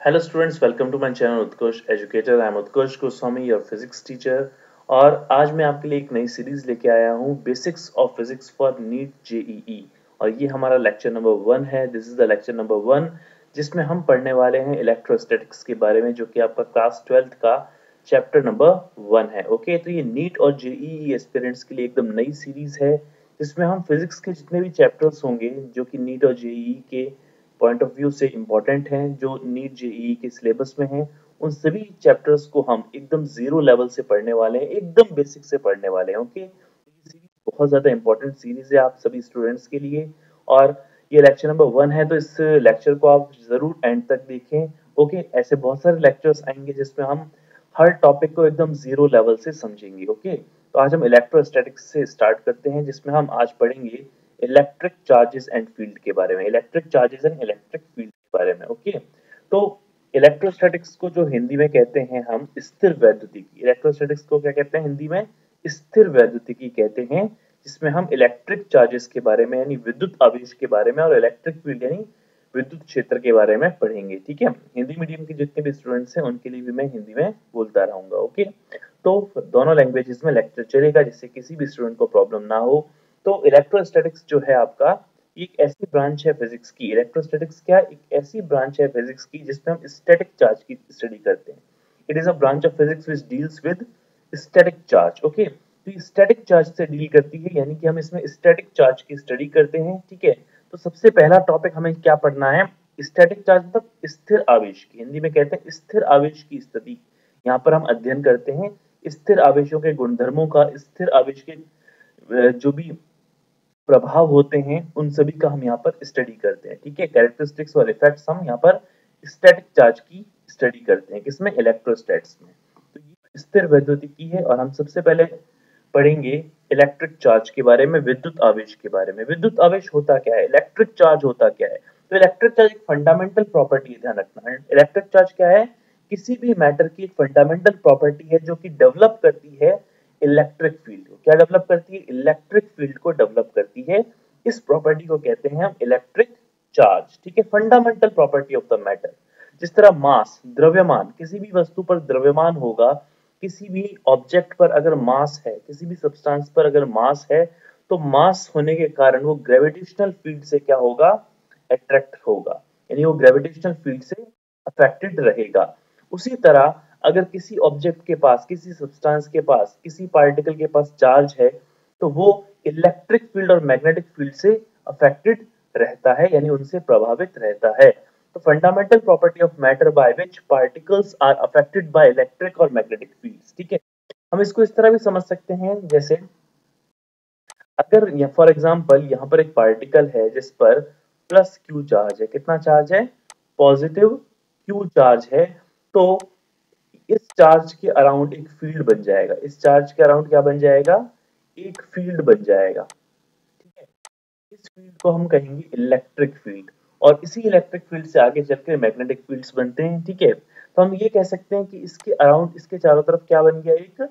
Hello students, welcome to my channel Utkarsh educator. I am Utkarsh Goswami, your physics teacher. और आज मैं आपके लिए एक नई सीरीज लेके आया हूँ, basics of physics for NEET JEE. और ये हमारा लेक्चर नंबर 1 है। This is the lecture number 1 जिसमें हम पढ़ने वाले हैं इलेक्ट्रोस्टैटिक्स के बारे में, जो कि आपका क्लास 12th का चैप्टर नंबर 1 है। ओके, तो ये नीट और जेईई एस्पिरेंट्स के लिए एकदम नई सीरीज है, जिसमें हम फिजिक्स के जितने भी चैप्टर्स होंगे जो कि नीट और जेईई के पॉइंट ऑफ व्यू से इम्पोर्टेंट हैं, जो नीट जेईई के सिलेबस में हैं, उन सभी चैप्टर्स को हम एकदम जीरो लेवल से पढ़ने वाले हैं, एकदम बेसिक से पढ़ने वाले हैं। ओके, ये सीरीज बहुत ज्यादा इंपॉर्टेंट सीरीज है आप सभी स्टूडेंट्स के लिए। और ये लेक्चर नंबर 1 है, तो इस लेक्चर को आप जरूर एंड तक देखें। ओके, ऐसे बहुत सारे लेक्चर्स आएंगे जिसमें हम हर टॉपिक को एकदम जीरो लेवल से समझेंगे। ओके, तो आज हम इलेक्ट्रोस्टैटिक्स से स्टार्ट करते हैं, जिसमें हम आज पढ़ेंगे इलेक्ट्रिक चार्जेस एंड फील्ड के बारे में, electric charges and electric field के बारे में। ओके, तो इलेक्ट्रोस्टैटिक्स को जो हिंदी में कहते हैं हम स्थिर वैद्युतिकी, इलेक्ट्रोस्टैटिक्स को क्या कहते हैं हिंदी में? स्थिर वैद्युतिकी कहते हैं, जिसमें हम इलेक्ट्रिक चार्जेस के बारे में यानी विद्युत आवेश के बारे में और इलेक्ट्रिक फील्ड यानी विद्युत क्षेत्र के बारे में पढ़ेंगे। ठीक है, हिंदी मीडियम के जितने भी स्टूडेंट्स हैं उनके लिए भी मैं हिंदी में बोलता रहूंगा। ओके, तो दोनों लैंग्वेजेस में लेक्चर चलेगा, जिससे किसी भी स्टूडेंट को प्रॉब्लम ना हो। तो इलेक्ट्रोस्टैटिक्स जो है आपका, एक ऐसी ब्रांच है फिजिक्स की। इलेक्ट्रोस्टैटिक्स क्या, एक ऐसी ब्रांच है फिजिक्स की जिसमें हम स्टैटिक चार्ज की स्टडी करते हैं। It is a branch of physics which deals with static charge. Okay, तो ये स्टैटिक चार्ज से डील करती है, यानी कि हम इसमें स्टैटिक चार्ज की स्टडी करते हैं। ठीक है, तो सबसे पहला टॉपिक हमें क्या पढ़ना है? स्टैटिक चार्ज मतलब स्थिर आवेश की, हिंदी में कहते हैं स्थिर आवेश की स्थिति। यहाँ पर हम अध्ययन करते हैं स्थिर आवेशों के गुणधर्मों का, स्थिर आवेश के जो भी प्रभाव होते हैं उन सभी का हम यहाँ पर स्टडी करते हैं। ठीक है, कैरेक्टरिस्टिक्स और इफेक्ट्स हम यहाँ पर स्टैटिक चार्ज की स्टडी करते हैं, किसमें? इलेक्ट्रोस्टैट्स में। तो ये स्थिर वैद्युतिकी है, और हम सबसे पहले पढ़ेंगे इलेक्ट्रिक चार्ज के बारे में, विद्युत आवेश के बारे में। विद्युत आवेश होता क्या है, इलेक्ट्रिक चार्ज होता क्या है? तो इलेक्ट्रिक चार्ज एक फंडामेंटल प्रॉपर्टी है, ध्यान रखना है। इलेक्ट्रिक चार्ज क्या है? किसी भी मैटर की एक फंडामेंटल प्रॉपर्टी है जो कि डेवलप करती है इलेक्ट्रिक फील्ड को। क्या डेवलप करती है? इलेक्ट्रिक फील्ड को डेवलप करती है। इस प्रॉपर्टी को कहते हैं हम इलेक्ट्रिक चार्ज। ठीक है, fundamental property of the matter. जिस तरह मास, द्रव्यमान, किसी भी वस्तु पर द्रव्यमान होगा, किसी भी ऑब्जेक्ट पर अगर मास है, किसी भी सब्सटेंस पर अगर मास है, तो मास होने के कारण वो ग्रेविटेशनल फील्ड से क्या होगा? अट्रैक्ट होगा, यानी वो ग्रेविटेशनल फील्ड से अफेक्टेड रहेगा। उसी तरह अगर किसी ऑब्जेक्ट के पास, किसी सब्सटेंस के पास, किसी पार्टिकल के पास चार्ज है, तो वो इलेक्ट्रिक फील्ड और मैग्नेटिक फील्ड से अफेक्टेड रहता है, यानी उनसे प्रभावित रहता है। तो fundamental property of matter by which particles are affected by electric और मैग्नेटिक फील्ड्स। ठीक है, हम इसको इस तरह भी समझ सकते हैं, जैसे अगर फॉर एग्जांपल यहाँ पर एक पार्टिकल है जिस पर प्लस क्यू चार्ज है। कितना चार्ज है? पॉजिटिव क्यू चार्ज है। तो इस चार्ज के अराउंड एक फील्ड बन जाएगा, इस चार्ज के अराउंड क्या बन जाएगा? एक फील्ड बन जाएगा। ठीक है, इस फील्ड को हम कहेंगे इलेक्ट्रिक फील्ड, और इसी इलेक्ट्रिक फील्ड से आगे चलकर मैग्नेटिक फील्ड्स बनते हैं। ठीक है, तो हम ये कह सकते हैं कि इसके अराउंड, इसके चारों तरफ क्या बन गया? एक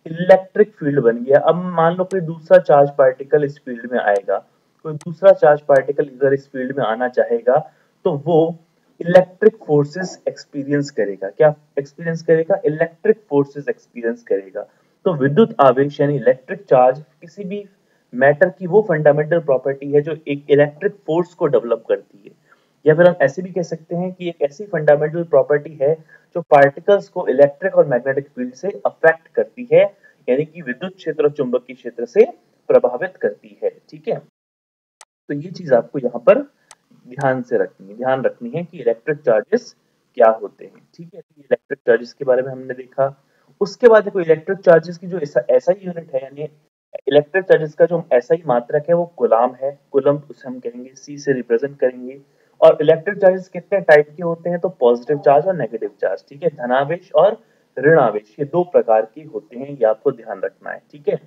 इलेक्ट्रिक फील्ड बन गया। अब मान लो कोई दूसरा चार्ज पार्टिकल इस फील्ड में आएगा, कोई दूसरा चार्ज पार्टिकल अगर इस फील्ड में आना चाहेगा, तो वो इलेक्ट्रिक फोर्सेस एक्सपीरियंस करेगा। क्या एक्सपीरियंस करेगा? इलेक्ट्रिक फोर्सेस एक्सपीरियंस करेगा। तो विद्युत आवेश यानी इलेक्ट्रिक चार्ज किसी भी मैटर की वो फंडामेंटल प्रॉपर्टी है जो एक इलेक्ट्रिक फोर्स को डेवलप करती है। या फिर हम ऐसे भी कह सकते हैं कि एक ऐसी फंडामेंटल प्रॉपर्टी है जो पार्टिकल्स को इलेक्ट्रिक और मैग्नेटिक फील्ड से अफेक्ट करती है, यानी कि विद्युत क्षेत्र और चुंबकीय क्षेत्र से प्रभावित करती है। ठीक है, तो ये चीज आपको यहाँ पर ध्यान रखनी है कि इलेक्ट्रिक चार्जेस क्या होते हैं। ठीक है, तो इलेक्ट्रिक चार्जेस के बारे में हमने देखा। उसके बाद देखो, इलेक्ट्रिक चार्जेस की जो ऐसा ही यूनिट है, यानी इलेक्ट्रिक चार्जेस का जो ऐसा ही मात्रक है वो कूलम है। कूलम उसे हम कहेंगे, सी से रिप्रेजेंट करेंगे। और इलेक्ट्रिक चार्जेस कितने टाइप के होते हैं? तो पॉजिटिव चार्ज और नेगेटिव चार्ज। ठीक है, धनावेश और ऋण आवेश, ये दो प्रकार के होते हैं, ये आपको ध्यान रखना है। ठीक है,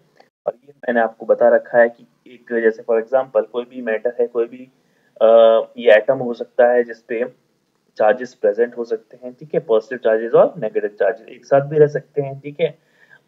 और ये मैंने आपको बता रखा है कि एक जैसे फॉर एग्जांपल कोई भी मैटर है, कोई भी ये एटम हो सकता है जिसपे चार्जेस प्रेजेंट हो सकते हैं। ठीक है, पॉजिटिव चार्जेस और नेगेटिव चार्जेस एक साथ भी रह सकते हैं। ठीक है,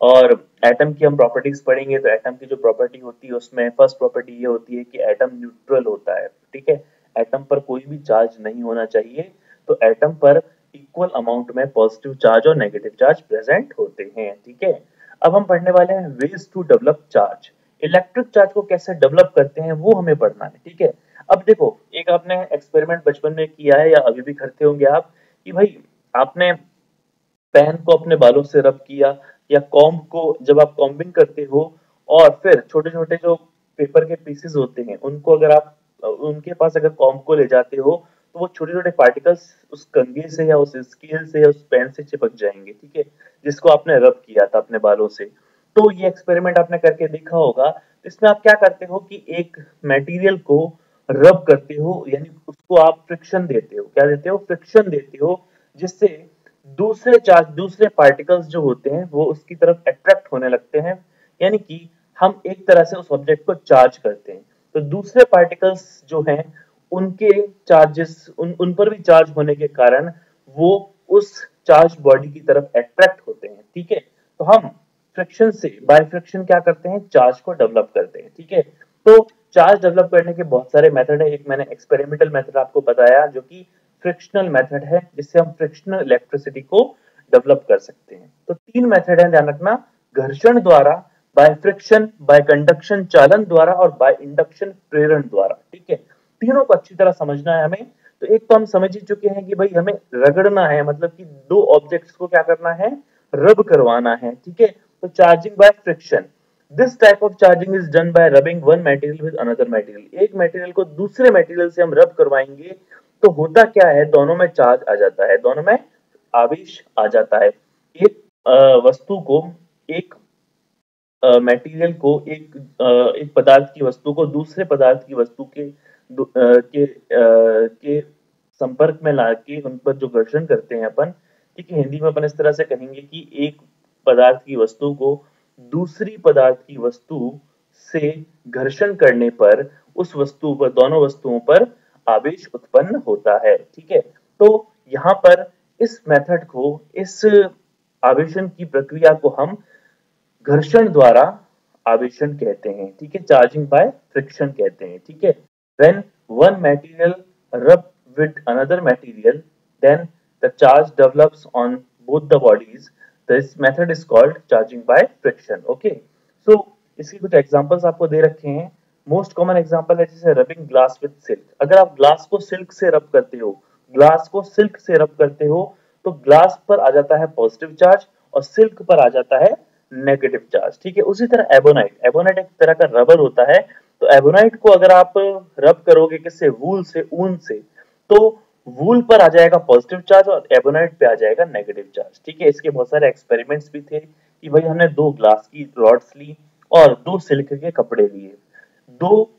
और एटम की हम प्रॉपर्टीज पढ़ेंगे, तो एटम की जो प्रॉपर्टी होती है उसमें फर्स्ट प्रॉपर्टी ये होती है कि एटम न्यूट्रल होता है। ठीक है, एटम पर कोई भी चार्ज नहीं होना चाहिए। तो एटम पर एक इक्वल अमाउंट में पॉजिटिव चार्ज और नेगेटिव चार्ज प्रेजेंट होते हैं। ठीक है, अब हम पढ़ने वाले हैं ways to develop charge. Electric charge को कैसे डेवलप करते हैं वो हमें पढ़ना है। ठीक है, अब देखो, एक आपने एक्सपेरिमेंट बचपन में किया है या अभी भी करते होंगे आप, कि भाई आपने पेन को अपने बालों से रब किया, या कॉम्ब को जब आप कॉम्बिंग करते हो और फिर छोटे छोटे जो पेपर के पीसेस होते हैं उनको अगर आप उनके पास अगर कॉम्ब को ले जाते हो तो वो छोटे छोटे पार्टिकल्स उस कंघी से या उस स्केल से या उस पेन से चिपक जाएंगे। ठीक है, जिसको आपने रब किया था अपने बालों से। तो ये एक्सपेरिमेंट आपने करके देखा होगा। इसमें आप क्या करते हो कि एक मटेरियल को रब करते हो, यानी उसको आप फ्रिक्शन देते हो। क्या देते हो? फ्रिक्शन देते हो, जिससे दूसरे पार्टिकल्स जो होते हैं वो उसकी तरफ अट्रैक्ट होने लगते हैं। यानी कि हम एक तरह से उस ऑब्जेक्ट को चार्ज करते हैं, तो दूसरे पार्टिकल्स जो हैं उनके चार्जेस उन पर भी चार्ज होने के कारण वो उस चार्ज बॉडी की तरफ अट्रैक्ट होते हैं। ठीक है, तो हम फ्रिक्शन से बाय फ्रिक्शन क्या करते हैं? चार्ज को डेवलप करते हैं। ठीक है, तो चार्ज डेवलप करने के बहुत सारे मेथड है। एक मैंने एक्सपेरिमेंटल मेथड आपको बताया जो कि फ्रिक्शनल मेथड है, जिससे हम फ्रिक्शनल इलेक्ट्रिसिटी को डेवलप कर सकते हैं। तो तीन मेथड है, ध्यान रखना। घर्षण द्वारा, बाय फ्रिक्शन, बाय कंडक्शन चालन द्वारा और बाय इंडक्शन प्रेरण द्वारा। ठीक है, तीनों को अच्छी तरह समझना है हमें। तो एक तो हम समझ ही चुके हैं कि भाई हमें रगड़ना है, मतलब कि दो ऑब्जेक्ट्स को क्या करना है? रब करवाना है। ठीक है, तो charging by friction, this type of charging is done by rubbing one material with another material. एक मटेरियल को दूसरे मटेरियल से हम रब करवाएंगे तो होता क्या है? दोनों में चार्ज आ जाता है, दोनों में आवेश आ जाता है। एक वस्तु को, एक मटेरियल को, एक पदार्थ की वस्तु को दूसरे पदार्थ की वस्तु के संपर्क में लाके उन पर जो घर्षण करते हैं अपन, ठीक है, हिंदी में अपन इस तरह से कहेंगे कि एक पदार्थ की वस्तु को दूसरी पदार्थ की वस्तु से घर्षण करने पर उस वस्तु पर, दोनों वस्तुओं पर आवेश उत्पन्न होता है। ठीक है, तो यहाँ पर इस मेथड को, इस आवेशन की प्रक्रिया को हम घर्षण द्वारा आवेशन कहते हैं। ठीक है, चार्जिंग बाय फ्रिक्शन कहते हैं। ठीक है, when one material rub with another material then the charge develops on both the bodies, this method is called charging by friction. Okay, so इसकी कुछ एग्जांपल्स आपको दे रखे हैं। मोस्ट कॉमन एग्जांपल है जैसे रबिंग ग्लास विद सिल्क। अगर आप glass को सिल्क से रब करते हो, ग्लास को सिल्क से रब करते हो, तो ग्लास पर आ जाता है पॉजिटिव चार्ज और सिल्क पर आ जाता है नेगेटिव चार्ज। ठीक है, उसी तरह एबोनाइट, एबोनाइट एक तरह का रबर होता है। तो एबोनाइट को अगर आप रब करोगे किससे? वूल से, ऊन से, तो वूल पर आ जाएगा पॉजिटिव चार्ज और एबोनाइट पे आ जाएगा नेगेटिव चार्ज। ठीक है, इसके बहुत सारे एक्सपेरिमेंट्स भी थे कि भाई हमने दो ग्लास की रॉड्स ली और दो सिल्क के कपड़े लिए, दो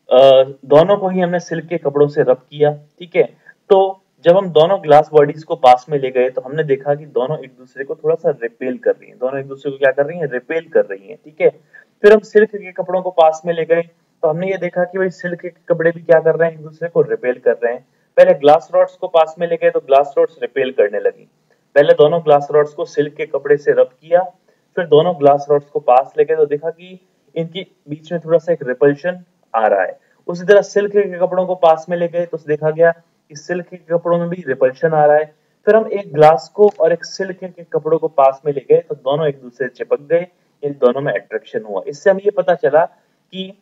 दोनों को ही हमने सिल्क के कपड़ों से रब किया। ठीक है, तो जब हम दोनों ग्लास बॉडीज को पास में ले गए तो हमने देखा कि दोनों एक दूसरे को थोड़ा सा रिपेल कर रही हैं, दोनों एक दूसरे को क्या कर रही हैं? रिपेल कर रही हैं। ठीक है, फिर हम सिल्क के कपड़ों को पास में ले गए तो हमने ये देखा कि भाई सिल्क के कपड़े भी क्या कर रहे हैं? एक दूसरे को रिपेल कर रहे हैं। पहले ग्लास रॉड्स को पास में ले गए तो ग्लास रॉड्स रिपेल करने लगी। पहले दोनों ग्लास रॉड्स को सिल्क के कपड़े से रब किया, फिर दोनों ग्लास रॉड्स को पास ले गए तो देखा कि इनके बीच में थोड़ा सा एक रिपल्शन आ रहा है। उसी तरह सिल्क के कपड़ों को पास में ले गए तो देखा गया कि सिल्क के कपड़ों में भी रिपल्शन आ रहा है। फिर हम एक ग्लास को और एक सिल्क के कपड़ों को पास में ले गए तो दोनों एक दूसरे से चिपक गए, इन दोनों में अट्रैक्शन हुआ। इससे हमें ये पता चला कि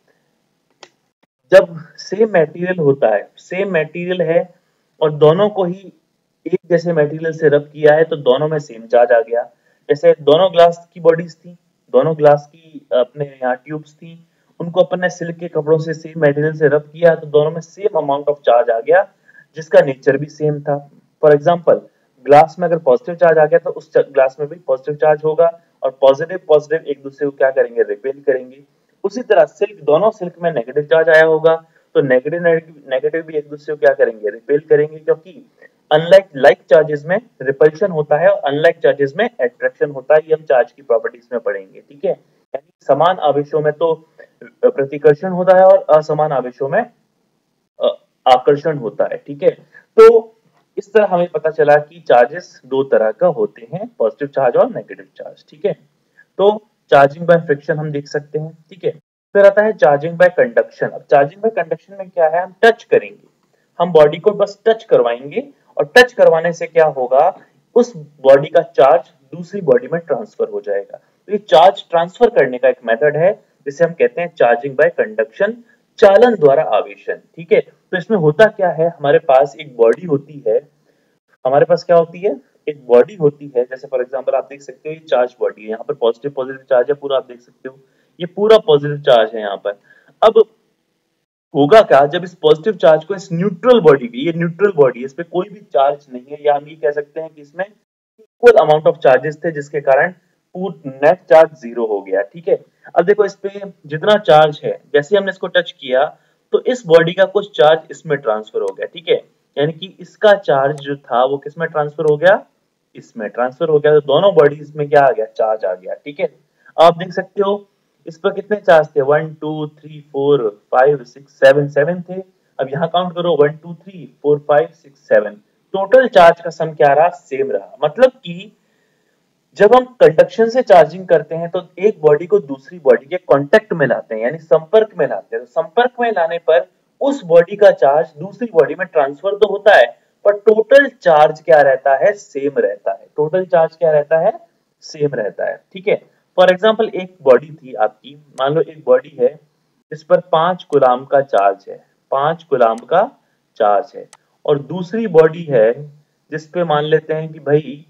जब सेम मटेरियल होता है, सेम मटेरियल है और दोनों को ही एक जैसे मटेरियल से रब किया है तो दोनों में सेम चार्ज आ गया। जैसे दोनों ग्लास की बॉडीज थी, दोनों ग्लास की अपने यहाँ ट्यूब्स थी, उनको अपन ने सिल्क के कपड़ों से सेम मटेरियल से रब किया तो दोनों में सेम अमाउंट ऑफ चार्ज आ गया, जिसका नेचर भी सेम था। फॉर एग्जाम्पल, ग्लास में अगर पॉजिटिव चार्ज आ गया तो उस ग्लास में भी पॉजिटिव चार्ज होगा और पॉजिटिव पॉजिटिव एक दूसरे को क्या करेंगे? रिपेल करेंगे। उसी तरह सिल्क, दोनों सिल्क में नेगेटिव चार्ज आया होगा तो नेगेटिव नेगेटिव भी एक दूसरे को क्या करेंगे? रिपेल करेंगे, क्योंकि अनलाइक लाइक चार्जेस में रिपल्शन होता है और अनलाइक चार्जेस में अट्रैक्शन होता है। ये हम चार्ज की प्रॉपर्टीज में पढ़ेंगे। ठीक है, यानी समान आवेशों में तो प्रतिकर्षण होता है और असमान आवेशों में आकर्षण होता है। ठीक है, तो इस तरह हमें पता चला कि चार्जेस दो तरह का होते हैं, पॉजिटिव चार्ज और नेगेटिव चार्ज। ठीक है, तो चार्जिंग बाय फ्रिक्शन हम देख सकते हैं। ठीक है, फिर आता है चार्जिंग बाय कंडक्शन। अब चार्जिंग बाय कंडक्शन में क्या है? हम टच करेंगे, हम बॉडी को बस टच करवाएंगे और टच करवाने से क्या होगा? उस बॉडी का चार्ज दूसरी बॉडी में ट्रांसफर हो जाएगा। तो ये चार्ज ट्रांसफर करने का एक मेथड है जिसे हम कहते हैं चार्जिंग बाय कंडक्शन, चालन द्वारा आवेशन। ठीक है, तो इसमें होता क्या है, हमारे पास एक बॉडी होती है, हमारे पास क्या होती है, एक बॉडी होती है, जैसे फॉर एग्जांपल आप देख सकते हो ये चार्ज बॉडी है, यहाँ पर पॉजिटिव पॉजिटिव चार्ज है पूरा, आप देख सकते हो ये पूरा पॉजिटिव चार्ज है यहाँ पर। अब होगा क्या, जब इस पॉजिटिव चार्ज को इस न्यूट्रल बॉडी पे, ये न्यूट्रल बॉडी है, इस पे कोई भी चार्ज नहीं है, या हम ये कह सकते हैं कि इसमें इक्वल अमाउंट ऑफ चार्जेस थे, जिसके कारण नेट चार्ज जीरो हो गया। ठीक है, अब देखो इस पे जितना चार्ज है, जैसे हमने इसको टच किया तो इस बॉडी का कुछ चार्ज इसमें ट्रांसफर हो गया। ठीक है, यानी कि इसका चार्ज जो था वो किसमें ट्रांसफर हो गया, इसमें ट्रांसफर हो गया, तो दोनों बॉडीज में क्या आ गया, चार्ज आ गया। ठीक है, आप देख सकते हो इस पर कितने चार्ज थे, 1 2 3 4 5 6 7 7 थे। अब यहाँ काउंट करो 1 2 3 4 5 6 7, टोटल चार्ज का सम क्या रहा, सेम रहा। मतलब कि जब हम कंडक्शन से चार्जिंग करते हैं तो एक बॉडी को दूसरी बॉडी के कांटेक्ट में लाते हैं, यानी संपर्क में लाते हैं। तो संपर्क में लाने पर उस बॉडी का चार्ज दूसरी बॉडी में ट्रांसफर तो होता है, पर टोटल चार्ज क्या रहता है, सेम रहता है। टोटल चार्ज क्या रहता है, सेम रहता है। ठीक है, फॉर एग्जांपल एक बॉडी थी आपकी, मान लो एक बॉडी है इस पर 5 कूलाम का चार्ज है, 5 कूलाम का चार्ज है, और दूसरी बॉडी है जिस पे मान लेते हैं कि भाई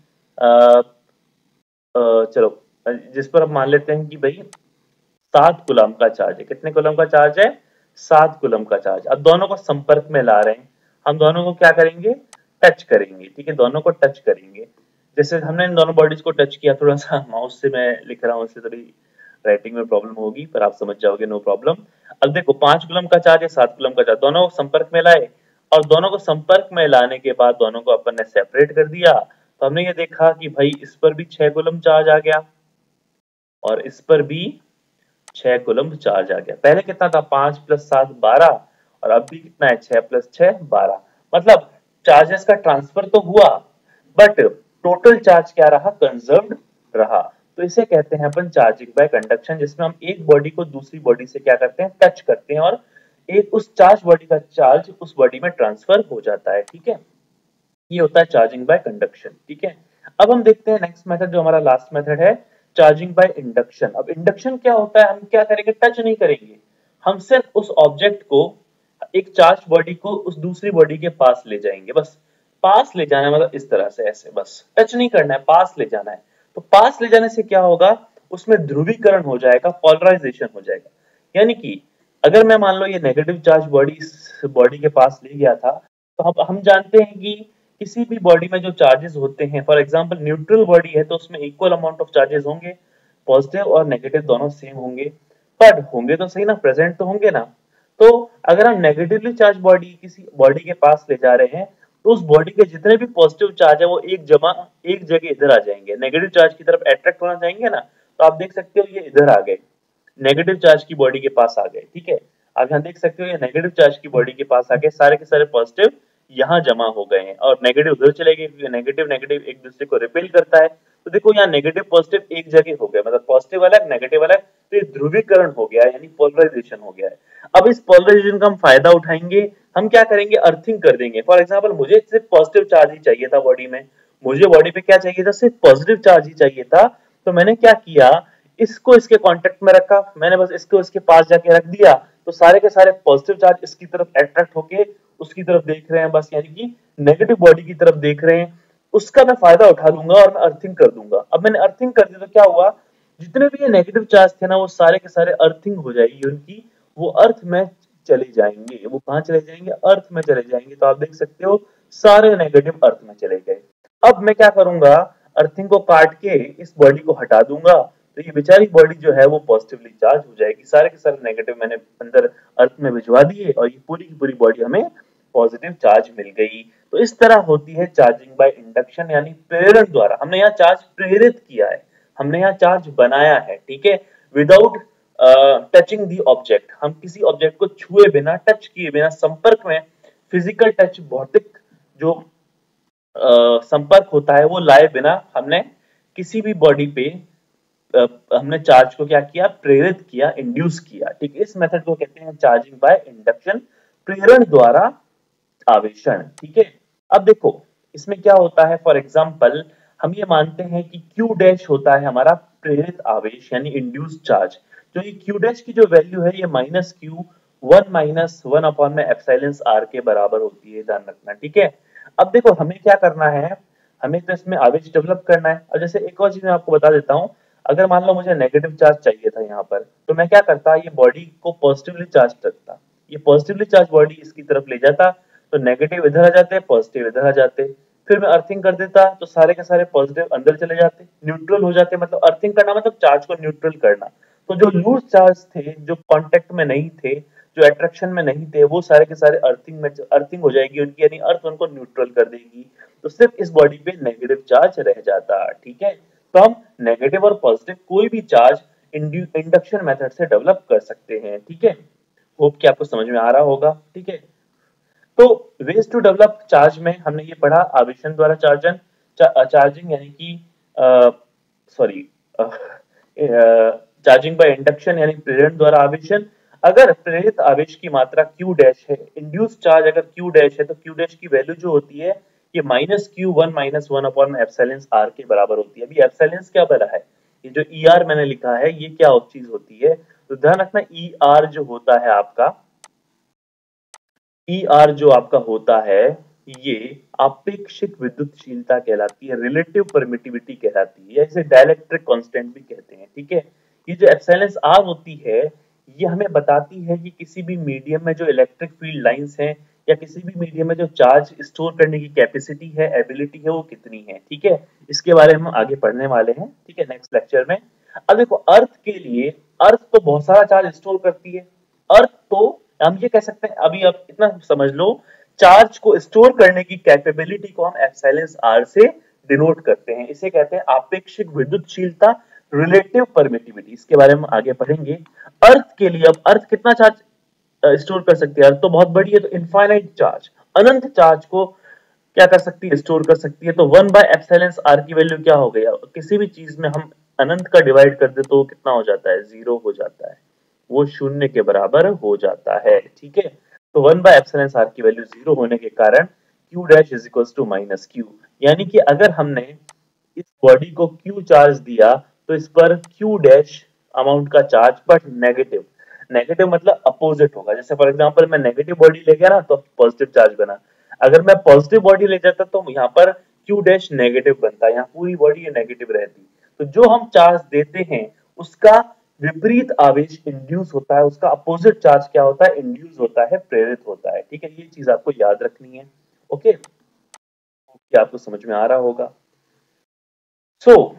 चलो जिस पर हम मान लेते हैं कि भाई 7 कूलम का चार्ज है। कितने कूलम का चार्ज है, 7 कूलम का चार्ज। अब दोनों को संपर्क में ला रहे हैं, हम दोनों को क्या करेंगे, टच करेंगे। ठीक है, दोनों को टच करेंगे। जैसे हमने इन दोनों बॉडीज को टच किया, थोड़ा सा माउस से मैं लिख रहा हूँ इससे थोड़ी राइटिंग में प्रॉब्लम होगी, पर आप समझ जाओगे, नो प्रॉब्लम। अब देखो 5 कूलम का चार्ज है, 7 कूलम का चार्ज, दोनों को संपर्क में लाए, और दोनों को संपर्क में लाने के बाद दोनों को अपन ने सेपरेट कर दिया। तो हमने ये देखा कि भाई इस पर भी 6 कूलम चार्ज आ गया और इस पर भी 6 कूलम चार्ज आ गया। पहले कितना था, 5 + 7 12, और अब भी कितना है, 6 + 6 12। मतलब चार्जेस का ट्रांसफर तो हुआ, बट टोटल चार्ज क्या रहा, कंजर्व्ड रहा। तो इसे कहते हैं अपन चार्जिंग बाय कंडक्शन, जिसमें हम एक बॉडी को दूसरी बॉडी से क्या करते हैं, टच करते हैं, और एक उस चार्ज बॉडी का चार्ज उस बॉडी में ट्रांसफर हो जाता है। ठीक है, ये होता है चार्जिंग बाय कंडक्शन। ठीक है, अब हम देखते हैं नेक्स्ट मेथड, जो हमारा लास्ट मेथड है, चार्जिंग बाय इंडक्शन। अब इंडक्शन क्या होता है, हम क्या करेंगे, टच नहीं करेंगे, हम सिर्फ उस ऑब्जेक्ट को, एक चार्ज बॉडी को उस दूसरी बॉडी के पास ले जाएंगे, बस पास ले जाना है, मतलब इस तरह से, ऐसे, बस टच नहीं करना है, पास ले जाना है। तो पास ले जाने से क्या होगा, उसमें ध्रुवीकरण हो जाएगा, पोलराइजेशन हो जाएगा। यानी कि अगर मैं मान लो ये नेगेटिव चार्ज बॉडी इस बॉडी के पास ले गया था, तो हम जानते हैं कि किसी भी बॉडी में जो चार्जेस होते हैं, फॉर एग्जांपल न्यूट्रल बॉडी है तो उसमें इक्वल अमाउंट ऑफ चार्जेस होंगे, पॉजिटिव और नेगेटिव दोनों सेम होंगे, पर होंगे तो सही ना, प्रेजेंट तो होंगे ना। तो अगर हम नेगेटिवली चार्ज बॉडी किसी बॉडी के पास ले जा रहे हैं, तो उस बॉडी के जितने भी पॉजिटिव चार्ज है वो एक जगह इधर आ जाएंगे, नेगेटिव चार्ज की तरफ अट्रैक्ट होना चाहेंगे ना। तो आप देख सकते हो ये इधर आ गए, नेगेटिव चार्ज की बॉडी के पास आ गए। ठीक है, आप यहाँ देख सकते हो ये नेगेटिव चार्ज की बॉडी के पास आ गए, सारे के सारे पॉजिटिव यहाँ जमा हो गए हैं, और नेगेटिव उधर चले गए, क्योंकि नेगेटिव नेगेटिव एक दूसरे को रिपेल करता है। तो देखो यहाँ नेगेटिव पॉजिटिव एक जगह हो गया, मतलब पॉजिटिव अलग नेगेटिव अलग, तो ये ध्रुवीकरण हो गया, यानी पोलराइजेशन हो गया है। अब इस पोलराइजेशन का हम फायदा उठाएंगे, हम क्या करेंगे, अर्थिंग कर देंगे। फॉर एग्जाम्पल मुझे सिर्फ पॉजिटिव चार्ज ही चाहिए था बॉडी में, मुझे बॉडी पे क्या चाहिए था, सिर्फ पॉजिटिव चार्ज ही चाहिए था। तो मैंने क्या किया, इसको इसके कांटेक्ट में रखा, मैंने बस इसको इसके पास जाके रख दिया, तो सारे के सारे पॉजिटिव चार्ज इसकी तरफ अट्रैक्ट होके उसकी तरफ देख रहे हैं, बस यानी कि नेगेटिव बॉडी की तरफ देख रहे हैं। उसका मैं फायदा उठा लूंगा और मैं अर्थिंग कर दूंगा। अब मैंने अर्थिंग कर दी तो क्या हुआ, जितने भी ये नेगेटिव चार्ज थे ना, वो सारे के सारे अर्थिंग हो जाएगी उनकी, वो अर्थ में चले जाएंगे। वो कहाँ चले जाएंगे, अर्थ में चले जाएंगे। तो आप देख सकते हो सारे नेगेटिव अर्थ में चले गए। अब मैं क्या करूंगा, अर्थिंग को काट के इस बॉडी को हटा दूंगा, तो ये बेचारी बॉडी जो है वो पॉजिटिवली चार्ज हो जाएगी, सारे के सारे नेगेटिव मैंने अंदर अर्थ में भिजवा दिए, और ये पूरी की पूरी बॉडी हमें पॉजिटिव चार्ज मिल गई। तो इस तरह होती है चार्जिंग बाय इंडक्शन, यानी प्रेरण द्वारा। हमने यहाँ चार्ज प्रेरित किया है, हमने यहाँ चार्ज बनाया है। ठीक है, विदाउट टचिंग दी ऑब्जेक्ट, हम किसी ऑब्जेक्ट को छुए बिना, टच किए बिना, संपर्क में, फिजिकल टच, भौतिक जो संपर्क होता है वो लाए बिना, हमने किसी भी बॉडी पे हमने चार्ज को क्या किया, प्रेरित किया, इंड्यूस किया। ठीक, इस मेथड को कहते हैं चार्जिंग बाय इंडक्शन, प्रेरण द्वारा आवेशन। ठीक है, अब देखो इसमें क्या होता है, फॉर एग्जाम्पल हम ये मानते हैं कि Q डैश होता है हमारा प्रेरित आवेश यानी इंड्यूस्ड चार्ज। तो ये Q डैश की जो वैल्यू है ये माइनस क्यू 1 अपॉन में एप्सिलॉन आर के बराबर होती है, ध्यान रखना, ठीक है। अब देखो हमें क्या करना है, हमें तो इसमें आवेश डेवलप करना है। और जैसे एक और चीज मैं आपको बता देता हूँ, अगर मान लो मुझे नेगेटिव चार्ज चाहिए था यहाँ पर, तो मैं क्या करता, ये बॉडी को पॉजिटिवली चार्ज रखता, ये पॉजिटिवली चार्ज बॉडी इसकी तरफ ले जाता, तो नेगेटिव इधर आ जाते, पॉजिटिव इधर आ जाते। फिर मैं अर्थिंग कर देता तो सारे के सारे पॉजिटिव अंदर चले जाते, न्यूट्रल हो जाते, मतलब अर्थिंग करना मतलब चार्ज को न्यूट्रल करना। तो जो लूज चार्ज थे, जो कांटेक्ट में नहीं थे, जो अट्रैक्शन में नहीं थे, वो सारे के सारे अर्थिंग हो जाएगी उनकी, यानी अर्थ उनको न्यूट्रल कर देगी। तो सिर्फ इस बॉडी पे नेगेटिव चार्ज रह जाता, ठीक है। तो हम नेगेटिव और पॉजिटिव कोई भी चार्ज इंडक्शन मेथड से डेवलप कर सकते हैं, ठीक है। होप कि आपको समझ में आ रहा होगा, ठीक है। तो वेज टू डेवलप चार्ज में हमने ये पढ़ा, आवेशन द्वारा चार्जिंग यानी कि सॉरी चार्जिंग बाय इंडक्शन यानी प्रेरण द्वारा आवेशन। अगर प्रेरित आवेश की मात्रा Q डैश है, इंड्यूस चार्ज अगर Q डैश है, तो Q डैश की वैल्यू जो होती है ये -Q1 अपॉन एप्सिलॉन आर के बराबर होती है। अभी एप्सिलॉन क्या बना है, ये जो ER मैंने लिखा है ये क्या चीज होती है, तो ध्यान रखना ER जो होता है आपका, ER जो आपका होता है ये आपेक्षिक विद्युतशीलता कहलाती है, रिलेटिव परमिटिविटी कहलाती है, या इसे डाइलेक्ट्रिक कांस्टेंट भी कहते हैं, ठीक है। ये जो एप्सिलॉन आर होती है ये हमें बताती है कि किसी भी मीडियम में जो इलेक्ट्रिक फील्ड लाइंस हैं या किसी भी मीडियम में जो चार्ज स्टोर करने की कैपेसिटी है, एबिलिटी है, वो कितनी है, ठीक है। इसके बारे में हम आगे पढ़ने वाले हैं, ठीक है, नेक्स्ट लेक्चर में। अब देखो अर्थ के लिए, अर्थ तो बहुत सारा चार्ज स्टोर करती है। अर्थ तो हम ये कह सकते हैं, अभी आप इतना समझ लो, चार्ज को स्टोर करने की कैपेबिलिटी को हम एप्सिलॉन आर से डिनोट करते हैं, इसे कहते हैं आपेक्षिक विद्युतशीलता, रिलेटिव परमिटिविटी। इसके बारे में आगे पढ़ेंगे। अर्थ के लिए, अब अर्थ कितना चार्ज स्टोर कर सकती है, अर्थ तो बहुत बड़ी है, तो इनफाइनाइट चार्ज, अनंत चार्ज को क्या कर सकती है, स्टोर कर सकती है। तो 1/एप्सिलॉन आर की वैल्यू क्या हो गई, किसी भी चीज में हम अनंत का डिवाइड कर दे तो वो कितना हो जाता है, 0 हो जाता है, वो शून्य के बराबर हो जाता है, ठीक है। तो 1/एप्सिलॉन आर की वैल्यू 0 होने के कारण Q dash is equal to minus Q, यानी कि अगर हमने इस बॉडी को Q चार्ज दिया तो इस पर Q डैश अमाउंट का चार्ज, बट नेगेटिव, नेगेटिव मतलब अपोजिट होगा। जैसे फॉर एग्जांपल मैं नेगेटिव बॉडी ले गया ना तो पॉजिटिव चार्ज बना, अगर मैं पॉजिटिव बॉडी ले जाता तो यहाँ पर Q डैश नेगेटिव बनता, यहाँ पूरी बॉडी ये नेगेटिव रहती। तो जो हम चार्ज देते हैं उसका विपरीत आवेश इंड्यूस होता है, उसका अपोजिट चार्ज क्या होता है, इंड्यूस होता है, प्रेरित होता है, ठीक है। ये चीज आपको याद रखनी है, ओके, क्या आपको समझ में आ रहा होगा। सो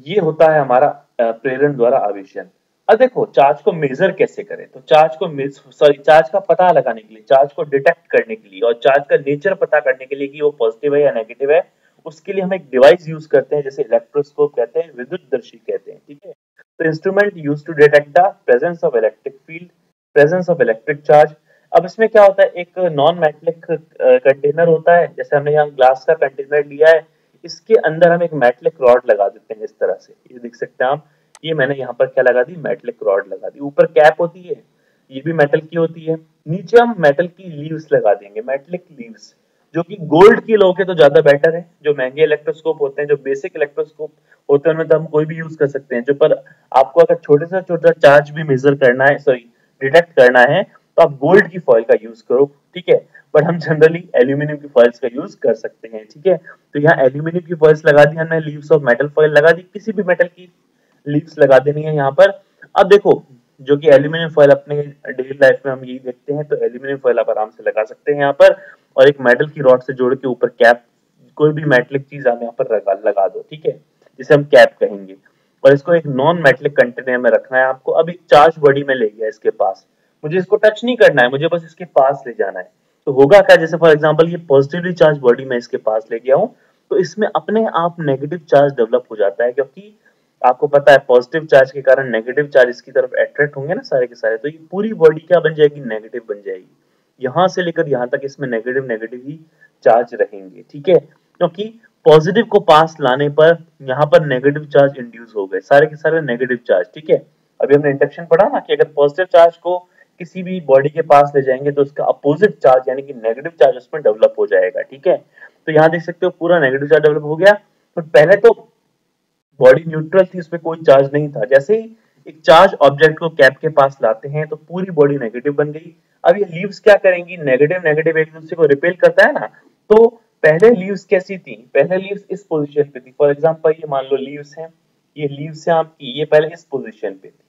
ये होता है हमारा प्रेरण द्वारा आवेशन। अब देखो चार्ज को मेजर कैसे करें, तो चार्ज को चार्ज का पता लगाने के लिए, चार्ज को डिटेक्ट करने के लिए और चार्ज का नेचर पता करने के लिए कि वो पॉजिटिव है या नेगेटिव है, उसके लिए हम एक डिवाइस यूज करते हैं, जैसे इलेक्ट्रोस्कोप कहते हैं, विद्युतदर्शी कहते हैं, ठीक है। तो instrument use to detect the presence of electric field, presence of electric charge. अब इसमें क्या होता है, एक नॉन मेटेलिक कंटेनर होता है, जैसे हमने यहाँ ग्लास का कंटेनर लिया है, इसके अंदर हम एक मेटलिक रॉड लगा देते हैं, इस तरह से, ये देख सकते हैं आप, ये मैंने यहाँ पर क्या लगा दी, मेटलिक रॉड लगा दी, ऊपर कैप होती है, ये भी मेटल की होती है, नीचे हम मेटल की लीव्स लगा देंगे, मेटलिक लीव्स, जो कि गोल्ड की लोगे तो ज्यादा बेटर है। जो महंगे इलेक्ट्रोस्कोप होते हैं, जो बेसिक इलेक्ट्रोस्कोप होते हैं, उनमें तो हम कोई भी यूज कर सकते हैं, जो पर आपको अगर छोटे से छोटा चार्ज भी मेजर करना है, सॉरी डिटेक्ट करना है, तो आप गोल्ड की फॉइल का यूज करो, ठीक है। बट हम जनरली एल्यूमिनियम की फॉइल्स का यूज कर सकते हैं, ठीक है। तो यहाँ एल्यूमिनियम की फॉइल्स लगा दी हमने, लीव्स ऑफ मेटल फॉइल लगा दी, किसी भी मेटल की लीव्स लगा देनी है यहाँ पर। अब देखो जो कि एल्यूमिनियम फॉइल अपने डेली लाइफ में हम यही देखते हैं, तो एल्यूमिनियम फॉइल आप आराम से लगा सकते हैं यहाँ पर, और एक मेटल की रॉड से जोड़ के ऊपर कैप, कोई भी मेटलिक चीज आप यहाँ पर लगा दो, ठीक है, जिसे हम कैप कहेंगे। और इसको एक नॉन मेटलिक कंटेनर में रखना है आपको। अब एक चार्ज बॉडी में ले गया इसके पास, मुझे इसको टच नहीं करना है, मुझे बस इसके पास ले जाना है। तो होगा क्या, जैसे फॉर एग्जांपल ये पॉजिटिवली चार्ज बॉडी में इसके पास ले गया हूँ, तो इसमें अपने आप नेगेटिव चार्ज डेवलप हो जाता है, क्योंकि आपको पता है पॉजिटिव चार्ज के कारण नेगेटिव चार्ज इसकी तरफ अट्रैक्ट होंगे ना सारे के सारे, तो ये पूरी बॉडी क्या बन जाएगी, नेगेटिव बन जाएगी। यहाँ से लेकर यहाँ तक इसमें नेगेटिव नेगेटिव ही चार्ज रहेंगे, ठीक है, क्योंकि पॉजिटिव को पास लाने पर यहाँ पर नेगेटिव चार्ज इंड्यूस हो गए, सारे के सारे नेगेटिव चार्ज, ठीक है। अभी हमने इंडक्शन पढ़ा ना कि अगर पॉजिटिव चार्ज को किसी भी बॉडी के पास ले जाएंगे तो उसका अपोजिट चार्ज यानी कि नेगेटिव चार्ज उसमें डेवलप हो जाएगा, ठीक है। तो यहाँ देख सकते हो पूरा नेगेटिव चार्ज डेवलप हो गया। तो पहले तो बॉडी न्यूट्रल थी, उसमें कोई चार्ज नहीं था। जैसे ही एक चार्ज ऑब्जेक्ट को कैप के पास लाते हैं तो पूरी बॉडी नेगेटिव बन गई। अब ये लीव्स क्या करेंगी, नेगेटिव नेगेटिव एक दूसरे को रिपेल करता है ना। तो पहले लीव्स कैसी थी, पहले लीव्स इस पोजीशन पे थी। फॉर एग्जांपल ये मान लो लीव्स हैं, ये लीव्स है आपकी, ये पहले इस पोजीशन पे थी,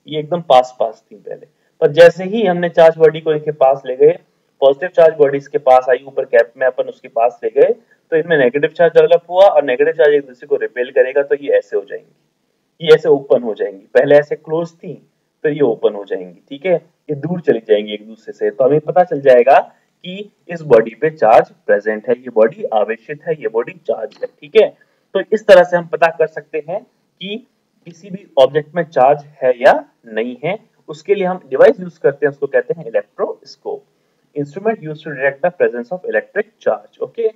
ये एकदम पास पास थी पहले। पर जैसे ही हमने चार्ज बॉडी को इनके पास ले गए, पॉजिटिव चार्ज बॉडी इसके पास आई, ऊपर कैप में अपन उसके पास ले गए, तो इनमें नेगेटिव चार्ज डेवलप हुआ और नेगेटिव चार्ज एक दूसरे को रिपेल करेगा, तो ये ऐसे हो जाएंगी, ये ऐसे ओपन हो जाएंगी। पहले ऐसे क्लोज थी, फिर ये ओपन हो जाएंगी, ठीक है, ये दूर चली जाएंगी एक दूसरे से। तो हमें पता चल जाएगा कि इस बॉडी पे चार्ज प्रेजेंट है, ये बॉडी आवेशित है, ये बॉडी चार्ज है, ठीक है। तो इस तरह से हम पता कर सकते हैं कि किसी भी ऑब्जेक्ट में चार्ज है या नहीं है। उसके लिए हम डिवाइस यूज करते हैं, उसको कहते हैं electroscope, instrument used to detect the presence of electric charge. Okay,